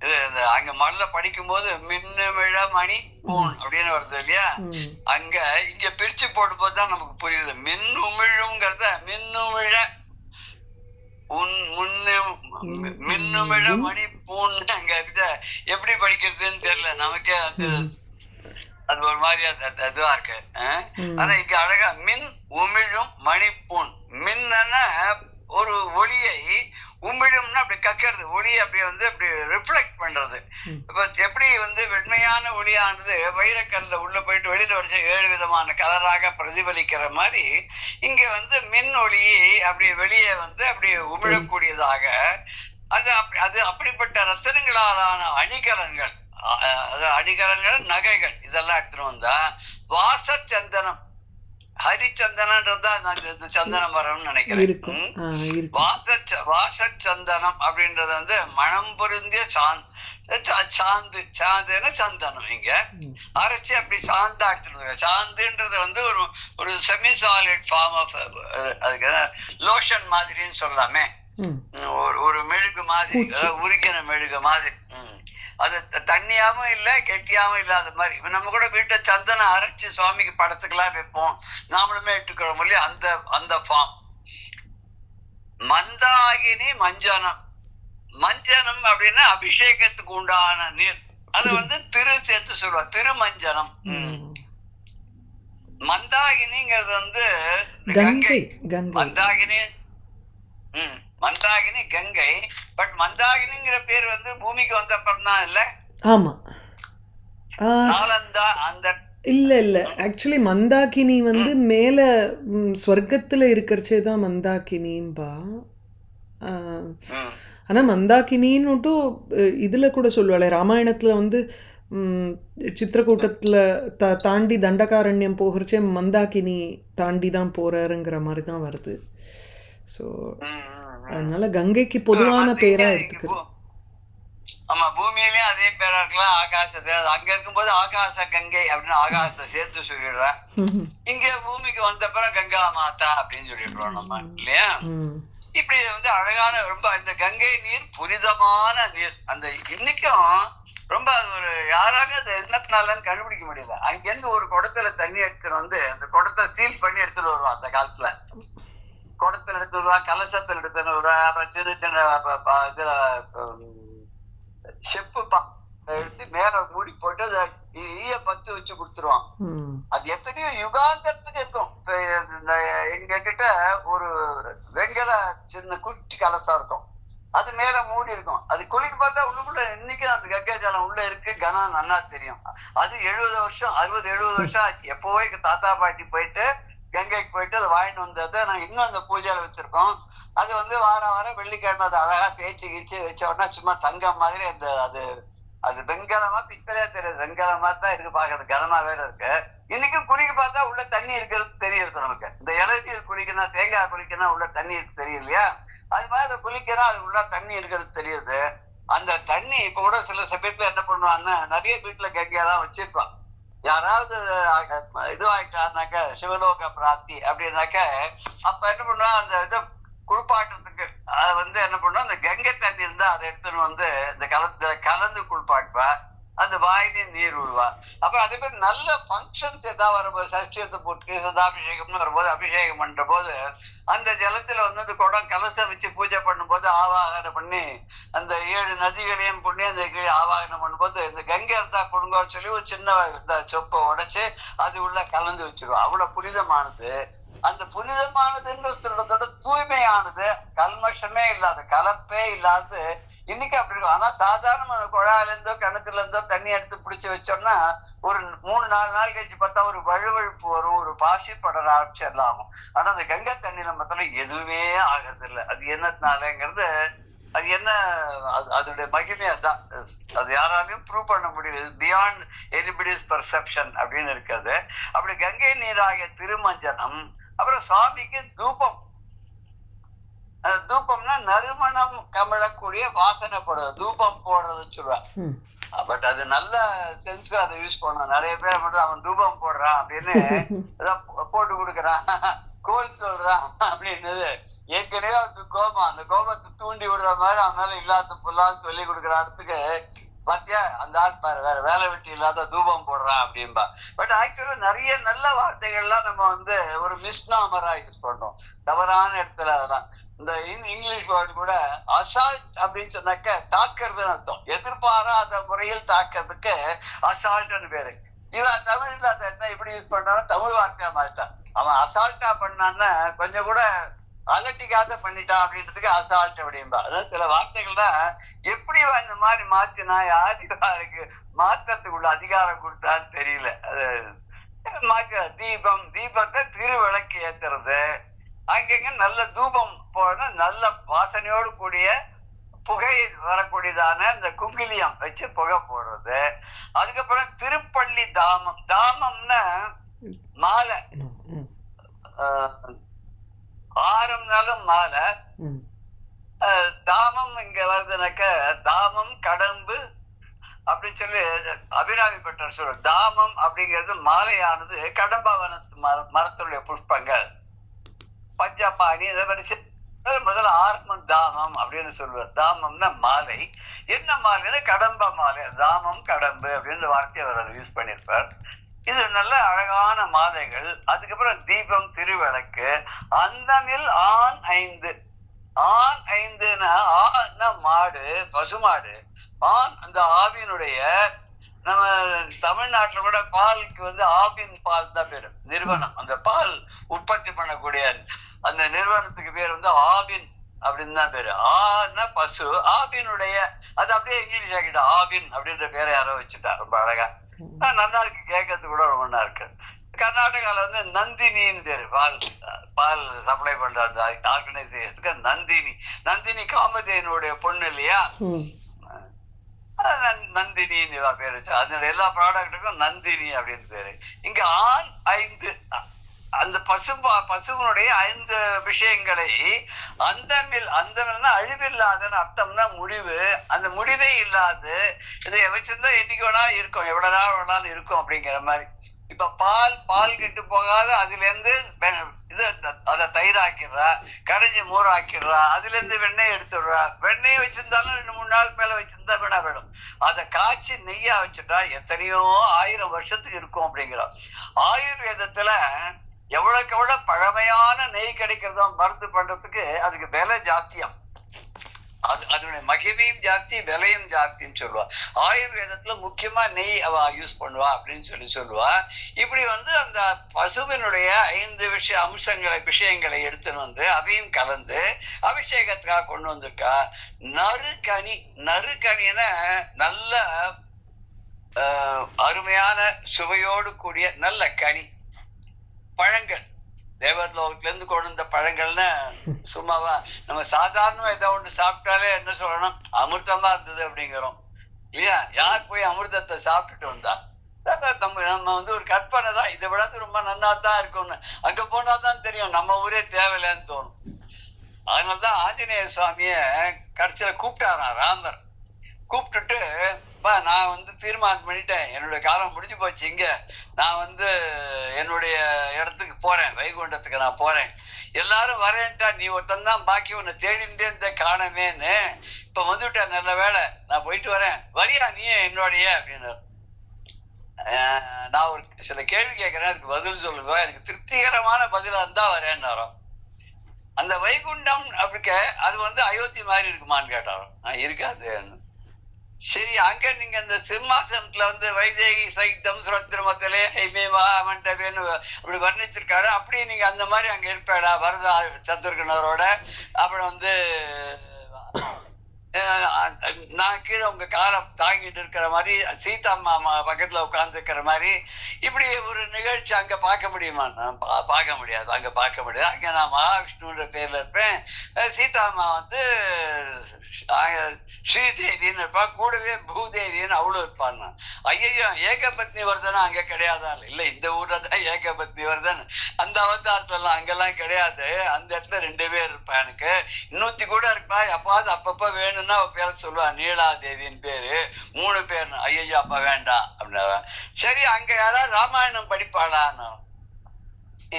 Speaker 1: இது அங்க மல்ல படிக்கும் போது மின்னுமிழ மணிப்பூன் அப்படின்னு வருது இல்லையா? அங்க இங்க பிரிச்சு போடும் போதுதான் நமக்கு புரியுது. மின் உமிழுங்கிறத மின்னுமிழ மின்னுமிழ மணிப்பூன் அங்க எப்படி படிக்கிறதுன்னு தெரியல நமக்கே. அது ஒரு மாதிரி அதுவா இருக்கு. ஆனா இங்க அழகா மின் உமிழும் மணிப்பூன். மின்னா ஒரு ஒளியை உமிழும்னா அப்படி கக்கிறது, ஒளி அப்படி அப்படி ரிஃப்ளெக்ட் பண்றது. இப்ப எப்படி வெண்மையான ஒளியானது வைரக்கல்ல உள்ள போயிட்டு வெளியில வடிச்ச 7 விதமான கலராக பிரதிபலிக்கிற மாதிரி இங்க மின் ஒளியை அப்படி வெளியே அப்படி உமிழக்கூடியதாக அது அப்படிப்பட்ட ரத்தனங்களாலான அணிகலன்கள், அணிகலன்கள், நகைகள் இதெல்லாம் எடுத்துட்டு வந்தா வாசச்சந்தனம், ஹரிச்சந்தனன்றதுதான் சந்தன மரம்னு நினைக்கிறேன். வாசச்சந்தனம் அப்படின்றது மனம் பொருந்திய சாந்துன்னா சந்தனம் இங்க அரைச்சி அப்படி சாந்தா எடுத்துட்டு. சாந்துன்றது ஒரு செமி சாலிட் ஃபார்ம் ஆஃப், அதுக்கு லோஷன் மாதிரின்னு சொல்லலாமே, ஒரு மெழுகு மாதிரி, உருகின மெழுகு மாதிரி. அது தண்ணியாவும் இல்ல கெட்டியாவும் இல்லாத மாதிரி. நம்ம கூட வீட்டை சந்தனம் அரைச்சு சுவாமிக்கு படத்துக்கெல்லாம் வைப்போம், நாமளுமே இட்டுக்கிறோம் இல்லையா, அந்த ஃபார்ம். மந்தாகினி மஞ்சனம். மஞ்சனம் அப்படின்னா அபிஷேகத்துக்கு உண்டான நீர். அது திரு சேர்த்து சொல்லுவாங்க, திருமஞ்சனம். மந்தாகினிங்கிறது கங்கை. மந்தாகினி மந்தாகினி கங்கை. பட் மந்தாகினிங்கிற பேர் பூமிக்கு வந்த அப்புறம் தான் இல்ல.
Speaker 2: ஆமா,
Speaker 1: நாலந்தா அந்த
Speaker 2: இல்ல ஆக்சுவலி மந்தாகினி மேல ஸ்வர்க்கத்துல இருக்கிறச்சே தான் மந்தாகினின்பா. ஆனா மந்தாகினின்னு இதுல கூட சொல்லுவாளே, ராமாயணத்துல சித்திரக்கூட்டத்துல தாண்டி தண்டகாரண்யம் போகிறச்சே மந்தாகினி தாண்டி தான் போறாருங்கிற மாதிரி தான் வருது. ஸோ அதனால கங்கைக்கு பொதுவான பேரா எடுத்துக்கிறது.
Speaker 1: ஆமா, பூமியிலயும் அதே பேரா இருக்கலாம். ஆகாசத்தை அங்க இருக்கும்போது ஆகாச கங்கை அப்படின்னு ஆகாசத்தை சேர்த்து சொல்லிடுறேன். இங்க பூமிக்கு வந்தப்பறம் கங்கா மாதா அப்படின்னு சொல்லிடுறோம் நம்ம இல்லையா. இப்படி அழகான ரொம்ப இந்த கங்கை நீர் புனிதமான நீர். அந்த இன்னைக்கும் ரொம்ப அது ஒரு யாராக அது என்னத்தினாலன்னு கண்டுபிடிக்க முடியல. அங்கிருந்து ஒரு குடத்துல தண்ணி எடுத்துட்டு அந்த குடத்தை சீல் பண்ணி எடுத்துட்டு வருவோம். அந்த காலத்துல குடத்துல எடுத்து வருவா, கலசத்துல எடுத்துன்னு வருவா, அப்புறம் சின்ன சின்ன இதுல செப்பு எடுத்து மேல மூடி போட்டு அதை ஈய பத்து வச்சு கொடுத்துருவான். அது எத்தனையோ யுகாந்தத்துக்கு இருக்கும். எங்க கிட்ட ஒரு வெங்கல சின்ன குட்டி கலசம் இருக்கும், அது மேல மூடி இருக்கும். அது குளிக்கு பார்த்தா உள்ளுக்குள்ள இன்னைக்கு அந்த கங்கை ஜலம் உள்ள இருக்கு, கனம் நல்லா தெரியும். அது 70 வருஷம் 60-70 வருஷம் ஆச்சு. எப்போவே தாத்தா பாட்டி போயிட்டு கங்கைக்கு போயிட்டு அதை வாங்கிட்டு வந்ததை நாங்க இன்னும் அந்த பூஜையில வச்சிருக்கோம். அது வாரம் வெள்ளிக்கிழமை அதை அழகா தேய்ச்சி கீச்சு வச்ச உடனே சும்மா தங்கம் மாதிரி அது வெங்கலமா பித்தளையா தெரியுது. வெங்கலமா தான் இருக்கு, பாக்குறது கனமா வேற இருக்கு. இன்னைக்கும் குளிக்க பார்த்தா உள்ள தண்ணி இருக்கிறது தெரியுது நமக்கு. இந்த இலைநீர் குளிக்கணும், தேங்காய் குளிக்கணும், உள்ள தண்ணி இருக்கு தெரியும் இல்லையா. அது மாதிரி அதை குளிக்கிறா, அது உள்ள தண்ணி இருக்கிறது தெரியுது. அந்த தண்ணி இப்ப கூட சில சமயத்துல என்ன பண்ணுவான்னு, நிறைய வீட்டுல கங்கையெல்லாம் வச்சிருப்பான். யாராவது இதுவாயிட்டாருனாக்க சிவலோக பிராப்தி அப்படின்னாக்க அப்ப என்ன பண்ணுவா, அந்த இதை குளிப்பாட்டுறதுக்கு அது என்ன பண்ணுவா, அந்த கங்கை தண்ணி இருந்தா அதை எடுத்துன்னு இந்த கலந்து குளிப்பாட்டுவா. அந்த வாயிலையும் நீர் விடுவா. அப்புறம் அதே மாதிரி நல்ல ஃபங்க்ஷன்ஸ் ஏதாவது வரும்போது, சஷ்டியத்தை போட்டு சதாபிஷேகம்னு வரும்போது, அபிஷேகம் பண்ற போது அந்த ஜலத்துல அந்த குடம் கலசம் வச்சு பூஜை பண்ணும்போது ஆவாகனம் பண்ணி அந்த 7 நதிகளையும் புண்ணி அந்த ஆவாகனம் பண்ணும்போது இந்த கங்கை இருந்தா கொடுங்க சொல்லி ஒரு சின்ன சொப்பை உடைச்சு அது உள்ள கலந்து வச்சிருவோம். அவ்வளவு புனிதமானது. அந்த புனிதமானதுன்னு சொல்றதோட தூய்மையானது, கல்மஷமே இல்லாத, கலப்பே இல்லாது இன்னைக்கு அப்படி இருக்கும். ஆனா சாதாரண குழாயில இருந்தோ கிணத்துல இருந்தோ தண்ணி எடுத்து பிடிச்சி வச்சோம்னா ஒரு 3-4 நாள் கழிச்சு பார்த்தா ஒரு வழுவழுப்பு வரும், ஒரு பாசி படர ஆரம்பிச்சிடலாம் ஆகும். ஆனா அந்த கங்கை தண்ணியில மொத்தம் எதுவுமே ஆகிறது இல்லை. அது என்னத்தினாலங்கிறது, அது என்ன, அதோடைய மகிமை அதான். அது யாராலையும் ப்ரூவ் பண்ண முடியாது, பியாண்ட் எனிபடிஸ் பர்செப்ஷன் அப்படின்னு இருக்காது. அப்படி கங்கை நீராகிய திருமஞ்சனம். அப்புறம் சுவாமிக்கு தூபம். தூபம்னா நறுமணம் கமழக்கூடிய வாசனை போடுறது, தூபம் போடுறதுன்னு சொல்லுவாங்க. பட் அது நல்ல சென்ஸ் அதை யூஸ் பண்ணுவோம். நிறைய பேர் மட்டும் அவன் தூபம் போடுறான் அப்படின்னு போட்டு கொடுக்குறான், கோல் சொல்றான் அப்படின்னு ஏற்கனவே அவனுக்கு கோபம், அந்த கோபத்தை தூண்டி விடுற மாதிரி அவனால இல்லாத பொருளான்னு சொல்லி கொடுக்குறதுக்கு பாத்தியா அந்த ஆள் பாரு வேற வேலை வெட்டி இல்லாத தூபம் போடுறான் அப்படின்பா. பட் ஆக்சுவலா நிறைய நல்ல வார்த்தைகள்லாம் நம்ம ஒரு மிஸ்நாமரா யூஸ் பண்றோம் தவறான இடத்துல. அதெல்லாம் இந்த இங்கிலீஷ் வேர்டு கூட அசால்ட் அப்படின்னு சொன்னாக்க தாக்குறதுன்னு அர்த்தம். எதிர்பாராத முறையில் தாக்குறதுக்கு அசால்ட்னு பேரு. இவன் தமிழ்ல அதை என்ன இப்படி யூஸ் பண்றான்னு தமிழ் வார்த்தையா மாறிட்டான். அவன் அசால்ட்டா பண்ணான்னு கொஞ்சம் கூட அலட்டிக்காத பண்ணிட்டான் அப்படின்றதுக்கு அசால்ட் அப்படின்பா. அதாவது சில வார்த்தைகள் தான் எப்படி இந்த மாதிரி மாத்தினா யாருக்கு மாற்றத்துக்குள்ள அதிகாரம் கொடுத்தான்னு தெரியல. அது மாற்ற தீபம், தீபத்தை திருவிளக்கு ஏத்துறது, அங்கங்க நல்ல தூபம் போடுறது, நல்ல வாசனையோடு கூடிய புகை வரக்கூடியதான இந்த குங்கிலியம் வச்சு புகை போடுறது. அதுக்கப்புறம் திருப்பள்ளி தாமம், தாமம்னா மாலை, ஆரம்னாலும் மாலை. தாமம் இங்க வருதுனாக்க தாமம் கடம்பு அப்படின்னு சொல்லி அபிராமி பட்டர் சொல்ற. தாமம் அப்படிங்கிறது மாலையானது கடம்பாவனத்து மரத்துடைய புஷ்பங்கள், பஞ்சபாணி, இதை மாதிரி முதல்ல ஆர்மம் தாமம் அப்படின்னு சொல்லுவார். தாமம்னா மாலை. என்ன மாலைன்னா கடம்ப மாலை, தாமம் கடம்பு அப்படின்னு வார்த்தையை அவர் யூஸ் பண்ணியிருப்பார். இது நல்ல அழகான மாலைகள். அதுக்கப்புறம் தீபம், திருவிளக்கு. அந்தமில் ஆண் 5. ஆண் 5ன்னா ஆன்னா மாடு, பசுமாடு. ஆண் அந்த ஆவினுடைய, நம்ம தமிழ்நாட்டுல கூட பாலுக்கு வந்து ஆவின் பால் தான் பேரு நிறுவனம். அந்த பால் உற்பத்தி பண்ணக்கூடிய அந்த நிறுவனத்துக்கு பேர் வந்து ஆவின் அப்படின்னு தான் பேரு. ஆனா பசு, ஆவினுடைய, அது அப்படியே இங்கிலீஷ் ஆகிட்ட ஆவின் அப்படின்ற பேரை யாரோ வச்சுட்டா. ரொம்ப அழகா நல்லா இருக்கு, கேட்கறது கூட ரொம்ப நல்லா இருக்கு. கர்நாடகால வந்து நந்தினின்னு பேரு, பால் சப்ளை பண்ற அந்த ஆர்கனைசேஷனுக்கு நந்தினி. நந்தினி காமதேனுடைய பொண்ணு இல்லையா, நந்தினின்னு பேர் வச்சு அதோட எல்லா ப்ராடக்ட்டுக்கும் நந்தினி அப்படின்னு பேரு. இங்க ஆண் 5, அந்த பசுவனுடைய 5 விஷயங்களை அந்தமில், அந்தமில்னா அழிவில்லாதன்னு அர்த்தம்னா முடிவு, அந்த முடிவே இல்லாது இதை வச்சிருந்தா என்னைக்கு வேணாலும் இருக்கும், எவ்வளவு நாள் வேணாலும் இருக்கும் அப்படிங்கிற மாதிரி. இப்ப பால் கெட்டு போகாத அதுல இருந்து அதை தயிராக்கிடுறா, கடைஞ்சி மோராக்கிடுறா, அதுல இருந்து வெண்ணெய் எடுத்துடுறா. வெண்ணெய் வச்சிருந்தாலும் 2-3 நாள் மேல வச்சிருந்தா வேணா வேணும். அதை காய்ச்சி நெய்யா வச்சுட்டா எத்தனையோ 1000 வருஷத்துக்கு இருக்கும் அப்படிங்கிறோம். ஆயுர்வேதத்துல எவ்வளவுக்கு எவ்வளவு பழமையான நெய் கிடைக்கிறதோ மருந்து பண்றதுக்கு அதுக்கு விலை ஜாஸ்தியம். அதனுடைய மகிமையும் ஜாஸ்தி, விலையும் ஜாஸ்தின்னு சொல்லுவா. ஆயுர்வேதத்துல முக்கியமா நெய் அவ யூஸ் பண்ணுவா அப்படின்னு சொல்லுவா. இப்படி வந்து அந்த பசுவினுடைய 5 விஷயங்களை எடுத்துன்னு வந்து அதையும் கலந்து அபிஷேகத்துக்காக கொண்டு வந்திருக்கா. நறுக்கனி, நறுக்கனின நல்ல அருமையான சுவையோடு கூடிய நல்ல கனி பழங்கள், தேவலோகத்துல இருந்து கொண்டு வந்த பழங்கள்னு சும்மாவா நம்ம சாதாரணமா ஏதோ ஒண்ணு சாப்பிட்டாலே என்ன சொல்லணும், அமிர்தமா இருந்தது அப்படிங்கிறோம் இல்லையா. யார் போய் அமிர்தத்தை சாப்பிட்டுட்டு வந்தா? நம்ம வந்து ஒரு கற்பனை தான், இதை விட ரொம்ப நன்னா தான் இருக்கும்னு. அங்க போனாதான் தெரியும் நம்ம ஊரே தேவையில்லைன்னு தோணும். அதனாலதான் ஆஞ்சநேய சுவாமிய கடைசியில கூப்பிட்டாராம் ராமர். கூப்பிட்டுட்டு, நான் வந்து தீர்மானம் பண்ணிட்டேன், என்னுடைய காலம் முடிஞ்சு போச்சு, இங்க நான் வந்து என்னுடைய இடத்துக்கு போறேன், வைகுண்டத்துக்கு நான் போறேன். எல்லாரும் வரேன்ட்டா, நீ ஒருத்தன் தான் பாக்கி, உன்னை தேடிட்டே இருந்த காணமேன்னு. இப்ப வந்துவிட்ட, நல்ல வேலை, நான் போயிட்டு வரேன், வரியா நீ என்னுடைய அப்படின்னு. நான் ஒரு சில கேள்வி கேட்கிறேன், அதுக்கு பதில் சொல்லுங்க, எனக்கு திருப்திகரமான பதிலா இருந்தா வரேன்னு வரோம். அந்த வைகுண்டம் அப்படிக்க அது வந்து அயோத்தி மாதிரி இருக்குமான்னு கேட்டாலும் இருக்காது. சரி, அங்க நீங்க இந்த சிம்மாசனத்துல வந்து வைதேகி சைத்தம் சுரத்திரமத்திலே மண்டபேன்னு அப்படி வர்ணிச்சிருக்காரு. அப்படி நீங்க அந்த மாதிரி அங்க இருப்பேடா வரதா சத்துருக்கனரோட. அப்புறம் வந்து நான் கீழே உங்க காலை தாங்கிட்டு இருக்கிற மாதிரி, சீதா மாமா பக்கத்துல உட்கார்ந்து இருக்கிற மாதிரி, இப்படி ஒரு நிகழ்ச்சி அங்க பார்க்க முடியுமா? பார்க்க முடியாது, அங்க பார்க்க முடியாது. அங்க நான் மகாவிஷ்ணுன்ற பேர்ல இருப்பேன், சீதாமா வந்து ஸ்ரீதேவின்னு இருப்பா, கூடவே பூதேவின்னு அவளும் இருப்பான்னு. ஐயோ, ஏகபத்னி வர்தனா அங்க கிடையாதா? இல்ல, இந்த ஊர்ல தான் ஏகபத்னி வர்தன், அந்த அவதாரத்துல அங்கெல்லாம் கிடையாது. அந்த இடத்துல 2 பேர் இருப்பா, எனக்கு இன்னொத்தி கூட இருப்பா. எப்பாவது அப்பப்ப வேணும்னா அவ பேரை சொல்லுவா, நீலாதேவின்னு பேரு, 3 பேர். ஐயோ அப்ப வேண்டாம் அப்படின்னா. சரி, அங்க யாராவது ராமாயணம் படிப்பாளான்னு.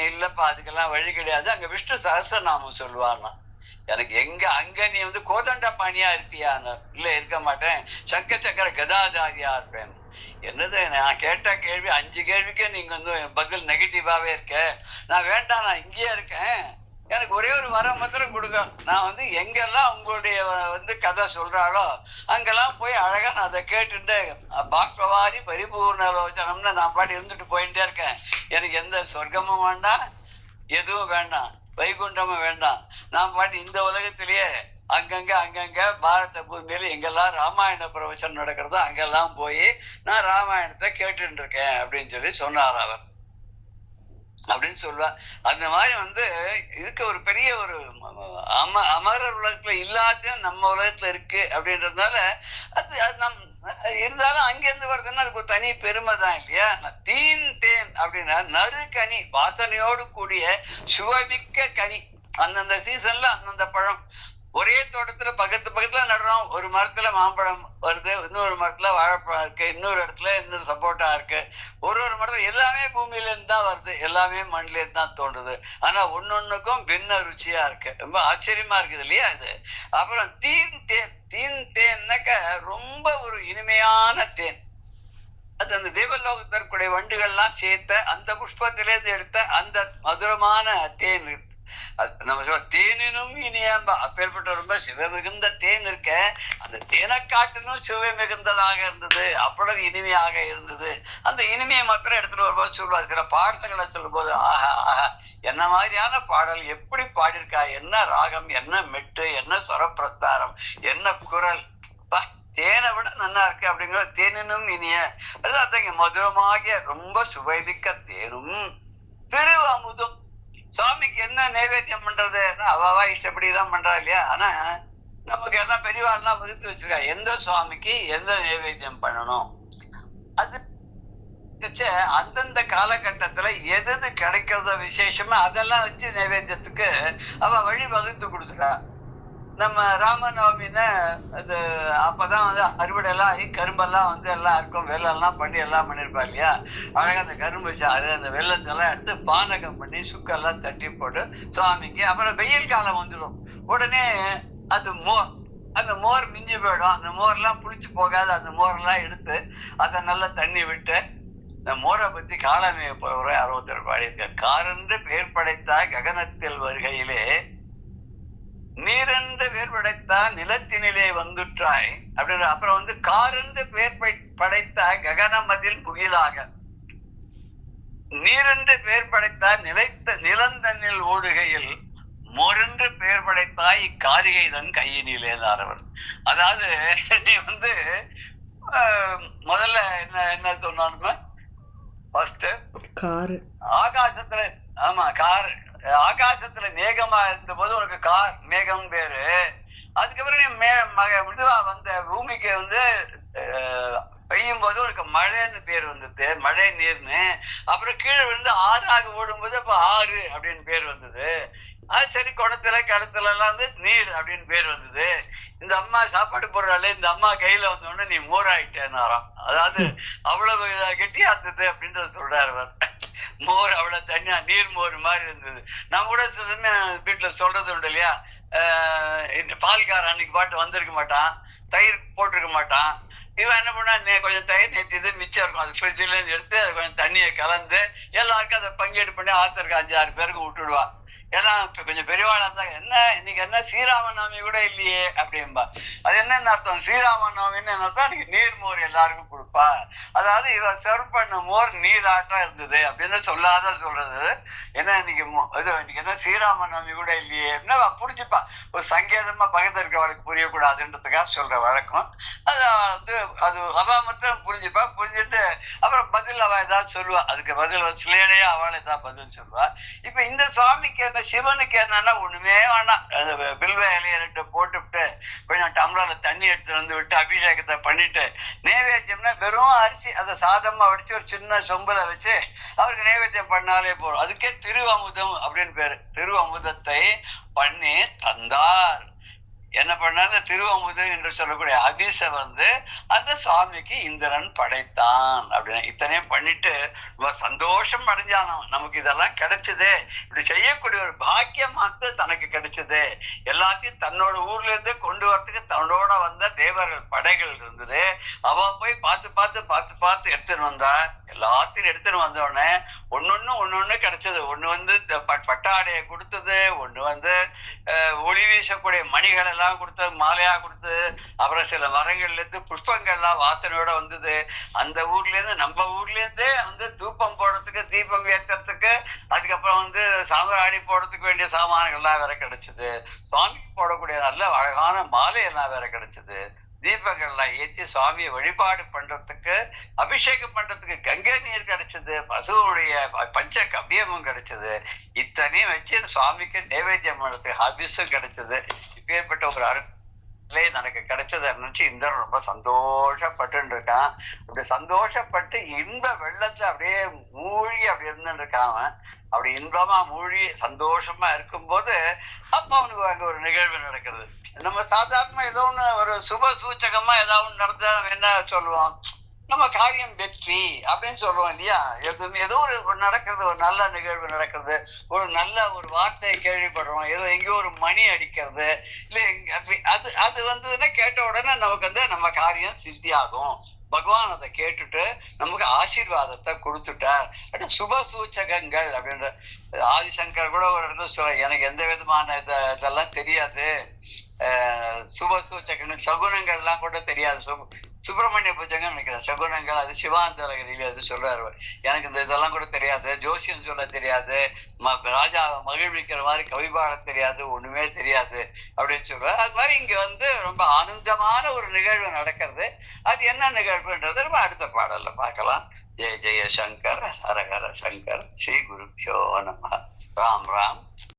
Speaker 1: இல்லப்பா, அதுக்கெல்லாம் வழி கிடையாது, அங்க விஷ்ணு சஹஸ்ரநாமம் சொல்லுவான்னா. எனக்கு எங்க அங்க நீ வந்து கோதண்ட பாணியா இருப்பியான்னு. இல்ல, இருக்க மாட்டேன், சங்க சக்கர கதாதாரியா இருப்பேன். என்னது, நான் கேட்ட கேள்வி 5 கேள்விக்கே நீங்க வந்து பதில் நெகட்டிவாவே இருக்க. நான் வேண்டாம், நான் இங்கேயே இருக்கேன், எனக்கு ஒரே ஒரு வரம் மாத்திரம் கொடுங்க. நான் வந்து எங்கெல்லாம் உங்களுடைய வந்து கதை சொல்றாளோ அங்கெல்லாம் போய் அழகா நான் அதை கேட்டுட்டு பாஷ்பவாரி பரிபூர்ணலோச்சனம்னு நான் பாட்டு இருந்துட்டு போயிட்டே இருக்கேன். எனக்கு எந்த சொர்க்கமும் வேண்டாம், எதுவும் வேண்டாம், வைகுண்டமும் வேண்டாம், நான் பாட்டு இந்த உலகத்திலேயே அங்கங்க பாரத பூமியில எங்கெல்லாம் ராமாயண பிரவச்சனம் நடக்கிறதோ அங்கெல்லாம் போய் நான் ராமாயணத்தை கேட்டுட்டு இருக்கேன் அப்படின்னு சொல்லி சொன்னார் அவர் அப்படின்னு சொல்லுவா. அந்த மாதிரி இதுக்கு ஒரு பெரிய ஒரு அமரர் உலகத்துல இல்லாத நம்ம உலகத்துல இருக்கு அப்படின்றதுனால அது இருந்தாலும் அங்கிருந்து வருதுன்னா அதுக்கு ஒரு தனி பெருமை தான் இல்லையா. தீன் தேன் அப்படின்னா நறுகனி, வாசனையோடு கூடிய சுவைமிக்க கனி. அந்தந்த சீசன்ல அந்தந்த பழம் ஒரே தோட்டத்துல பக்கத்துல நடுறோம். ஒரு மரத்துல மாம்பழம் வருது, இன்னொரு மரத்துல வாழைப்பழம் இருக்கு, இன்னொரு இடத்துல இன்னொரு சப்போட்டா இருக்கு. ஒரு மரத்துல எல்லாமே பூமியில இருந்து தான் வருது, எல்லாமே மண்ணில இருந்து தான் தோன்றுது. ஆனா ஒன்னொன்னுக்கும் பின்ன ருச்சியா இருக்கு. ரொம்ப ஆச்சரியமா இருக்குது இல்லையா இது. அப்புறம் தீன் தேன்னாக்க ரொம்ப ஒரு இனிமையான தேன். அது அந்த தேவலோகத்திற்குடைய வண்டுகள்லாம் சேர்த்த அந்த புஷ்பத்திலேருந்து எடுத்த அந்த மதுரமான தேன். நம்ம சொல்ல தேனினும் இனியாம்பா, அப்பேற்பட்ட ரொம்ப சுவை மிகுந்த தேன் இருக்க. அந்த தேனை காட்டினும் சுவை மிகுந்ததாக இருந்தது, அவ்வளவு இனிமையாக இருந்தது. அந்த இனிமையை மாத்திரம் எடுத்துட்டு வரும்போது சொல்லுவார். சில பாடல்களை சொல்லும் போது ஆஹா ஆஹா என்ன மாதிரியான பாடல், எப்படி பாடியிருக்கா, என்ன ராகம், என்ன மெட்டு, என்ன சொரப்பிரஸ்தாரம், என்ன குரல், தேனை விட நல்லா இருக்கு அப்படிங்கிற தேனினும் இனிய. அதான் மதுரமாகிய ரொம்ப சுவைமிக்க தேனும் திருவமுதும். சுவாமிக்கு என்ன நைவேத்தியம் பண்றது, அவாவா இஷ்டப்படிதான் பண்றா இல்லையா. ஆனா நமக்கு எல்லாம் பெரியவாள்லாம் விருத்து வச்சிருக்கா எந்த சுவாமிக்கு எந்த நைவேத்தியம் பண்ணணும். அது அந்தந்த காலகட்டத்துல எது கிடைக்கிறதோ விசேஷமா அதெல்லாம் வச்சு நைவேத்தியத்துக்கு அவ வழி வகுத்து கொடுத்துட்டா. நம்ம ராமநவமின்னு அது அப்பதான் அறுவடை எல்லாம் ஆகி கரும்பெல்லாம் எல்லாம் இருக்கும், வெள்ளம்லாம் பண்ணி எல்லாம் பண்ணிருப்பா இல்லையா. அழகா அந்த கரும்பு சாறு அந்த வெள்ளத்தெல்லாம் எடுத்து பானகம் பண்ணி சுக்கெல்லாம் தட்டி போட்டு சுவாமிக்கு. அப்புறம் வெயில் காலம் வந்துடும், உடனே அது அந்த மோர் மிஞ்சி போயிடும். அந்த மோர்லாம் புளிச்சு போகாது, அந்த மோரெல்லாம் எடுத்து அதை நல்லா தண்ணி விட்டு இந்த மோரை பத்தி காலமைய போற 60 பாடியிருக்க. காரென்று பெயர் படைத்தா ககனத்தில் வருகையிலே நீரென்று பேர் படைத்தா நிலத்தினிலே வந்துற்றாய் அப்படின்ற. அப்புறம் காரென்று பேர் படைத்த ககனமதில் புகிலாக, நீரென்று பேர் படைத்தா நிலந்தண்ணில் ஓடுகையில் மோரென்று பெயர் படைத்தாய் காரிகை தன் கையினிலேனார் அவர். அதாவது நீ முதல்ல என்ன சொன்னாலுமே ஆகாசத்துல, ஆமா கார் ஆகாசத்துல மேகமா இருந்த போது உனக்கு கார் மேகம் பேரு. அதுக்கப்புறம் நீ இதுவா பூமிக்கு பெய்யும் போது உனக்கு மழைன்னு பேர் வந்தது, மழை நீர்னு. அப்புறம் கீழே ஆறாக ஓடும்போது அப்ப ஆறு அப்படின்னு பேர் வந்தது. அது சரி, குளத்துல கிணத்துல எல்லாம் நீர் அப்படின்னு பேர் வந்தது. இந்த அம்மா சாப்பாடு போடுறாள், இந்த அம்மா கையில வந்தோடனே நீ மோராயிட்டேன்னாராம். அதாவது அவ்வளவு கெட்டியா இருந்தது அப்படின்றத சொல்றாரு அவர். மோர் அவ்வளவு தனியா நீர் மோர் மாதிரி இருந்தது. நான் கூட வீட்டுல சொல்றது உண்டு இல்லையா, பால்காரன் அன்னைக்கு பாட்டு வந்திருக்க மாட்டான், தயிர் போட்டிருக்க மாட்டான். இவன் என்ன பண்ணா, கொஞ்சம் தயிர் நேற்று மிச்சம் இருக்கும், அது ஃப்ரிட்ஜில எடுத்து அதை கொஞ்சம் தண்ணியை கலந்து எல்லாருக்கும் அதை பங்கேடு பண்ணி ஆத்தருக்கு 5-6 பேருக்கு விட்டுடுவான். ஏன்னா கொஞ்சம் பெரியவாளா இருந்தாங்க, என்ன இன்னைக்கு என்ன ஸ்ரீராமநவமி கூட இல்லையே அப்படின்பா. அது என்னன்னு அர்த்தம், ஸ்ரீராமநவமின்னு என்ன அர்த்தம், இன்னைக்கு நீர் மோர் எல்லாருக்கும் கொடுப்பா. அதாவது இவ சர்வ் பண்ண மோர் நீராட்டம் இருந்தது அப்படின்னு சொல்லாத சொல்றது. என்ன இன்னைக்கு இன்னைக்கு என்ன ஸ்ரீராமநவமி கூட இல்லையே என்ன புரிஞ்சுப்பா. ஒரு சங்கேதமா பக்கத்துல இருக்கவளுக்கு புரியக்கூடாதுன்றதுக்காக சொல்ற வழக்கம். அது அது அவ மட்டும் புரிஞ்சுப்பா. புரிஞ்சுட்டு அப்புறம் பதில் அவ ஏதாவது சொல்லுவா, அதுக்கு பதில் சிலேடையா அவள் ஏதாவது பதில் சொல்லுவா. இப்ப இந்த சுவாமிக்கு சிவனுக்கு என்னன்னா ஒண்ணுமே வேணாம், பில்வ இலைய 2 போட்டுவிட்டு கொஞ்சம் டம்ளர்ல தண்ணி எடுத்து விட்டு அபிஷேகத்தை பண்ணிட்டு நைவேத்தியம்னா வெறும் அரிசி அதை சாதமா வடிச்சு ஒரு சின்ன சொம்புல வச்சு அவருக்கு நைவேத்தியம் பண்ணாலே போறோம். அதுக்கே திருவமுதம் அப்படின்னு பேரு. திருவமுதத்தை பண்ணி தந்தார். என்ன பண்ணாரு, திருவமுது என்று சொல்லக்கூடிய அபிச அந்த சுவாமிக்கு இந்திரன் படைத்தான் அப்படின்னு இத்தனையும் பண்ணிட்டு சந்தோஷம் அடைஞ்சானோ. நமக்கு இதெல்லாம் கிடைச்சது, இப்படி செய்யக்கூடிய ஒரு பாக்கியம் தனக்கு கிடைச்சது. எல்லாத்தையும் தன்னோட ஊர்ல இருந்து கொண்டு வரத்துக்கு தன்னோட வந்த தேவர்கள் படைகள் இருந்தது. அவ போய் பார்த்து எடுத்துன்னு வந்தா. எல்லாத்தையும் எடுத்துன்னு வந்த உடனே ஒன்னொன்னு கிடைச்சது. ஒண்ணு பட்டாடையை கொடுத்தது, ஒண்ணு ஒளி வீசக்கூடிய மணிகள் எல்லாம் கொடுத்து மாலையா கொடுத்து, அப்புறம் சில மரங்கள்ல இருந்து புஷ்பங்கள்லாம் வாசனையோட வந்தது. அந்த ஊர்ல இருந்து நம்ம ஊர்ல இருந்தே வந்து தூப்பம் போடுறதுக்கு, தீபம் ஏற்றுறதுக்கு, அதுக்கப்புறம் வந்து சாம்பிராணி போடுறதுக்கு வேண்டிய சாமான்கள்லாம் வேற கிடைச்சது. சுவாமிக்கு போடக்கூடிய நல்ல அழகான மாலை எல்லாம் வேற கிடைச்சது. தீபங்கள்லாம் ஏற்றி சுவாமியை வழிபாடு பண்றதுக்கு, அபிஷேகம் பண்றதுக்கு கங்கை நீர் கிடைச்சது. பசுவனுடைய பஞ்ச கவ்யமும் கிடைச்சது. இத்தனையும் வச்சு சுவாமிக்கு நைவேத்தியம் பண்றதுக்கு ஹாபிஸும் கிடைச்சது. இப்பேற்பட்ட ஒரு எனக்கு கிடைச்சதை நினைச்சு இந்திரன் ரொம்ப சந்தோஷப்பட்டு இருக்கான். அப்படி சந்தோஷப்பட்டு இன்ப வெள்ளத்துல அப்படியே மூழ்கி அப்படி இருந்துட்டு இருக்கான். அவன் அப்படி இன்பமா மூழ்கி சந்தோஷமா இருக்கும்போது அப்ப அவனுக்கு அங்க ஒரு நிகழ்வு நடக்கிறது. நம்ம சாதாரணமா ஏதோ ஒண்ணு ஒரு சுப சூச்சகமா ஏதாவது ஒண்ணு நடந்தா என்ன சொல்லுவோம், நம்ம காரியம் வெற்றி அப்படின்னு சொல்லுவோம் இல்லையா. ஏதோ ஒரு நடக்கிறது, ஒரு நல்ல நிகழ்வு நடக்கிறது, ஒரு நல்ல ஒரு வார்த்தையை கேள்விப்படுறோம், ஏதோ எங்கேயோ ஒரு மணி அடிக்கிறது இல்ல, அது அது வந்ததுன்னா கேட்ட உடனே நமக்கு வந்து நம்ம காரியம் சித்தியாகும். பகவான் அதை கேட்டுட்டு நமக்கு ஆசீர்வாதத்தை கொடுத்துட்டார். சுப சூச்சகங்கள் அப்படின்ற ஆதிசங்கர் கூட ஒரு இடத்துல சொல்ல, எனக்கு எந்த விதமான இதெல்லாம் தெரியாது, சுப சூச்சகங்கள் சகுனங்கள் எல்லாம் கூட தெரியாது. சுப்பிரமணிய பூஜைங்க நினைக்கிறேன் சகுனங்கள், அது சிவாந்தலகிரியில அது சொல்றாரு. எனக்கு இந்த இதெல்லாம் கூட தெரியாது, ஜோசியம் சொல்ல தெரியாது, ராஜா மகிழ்விக்கிற மாதிரி கவி பாட தெரியாது, ஒண்ணுமே தெரியாது அப்படின்னு சொல்றாரு. அது மாதிரி இங்க வந்து ரொம்ப ஆனந்தமான ஒரு நிகழ்வு நடக்கிறது. அது என்ன நிகழ்வுன்றது நம்ம அடுத்த பாடல்ல பார்க்கலாம். ஜெய ஜெய சங்கர ஹர ஹர சங்கர ஸ்ரீ குருபியோ நமஹ. ராம் ராம்.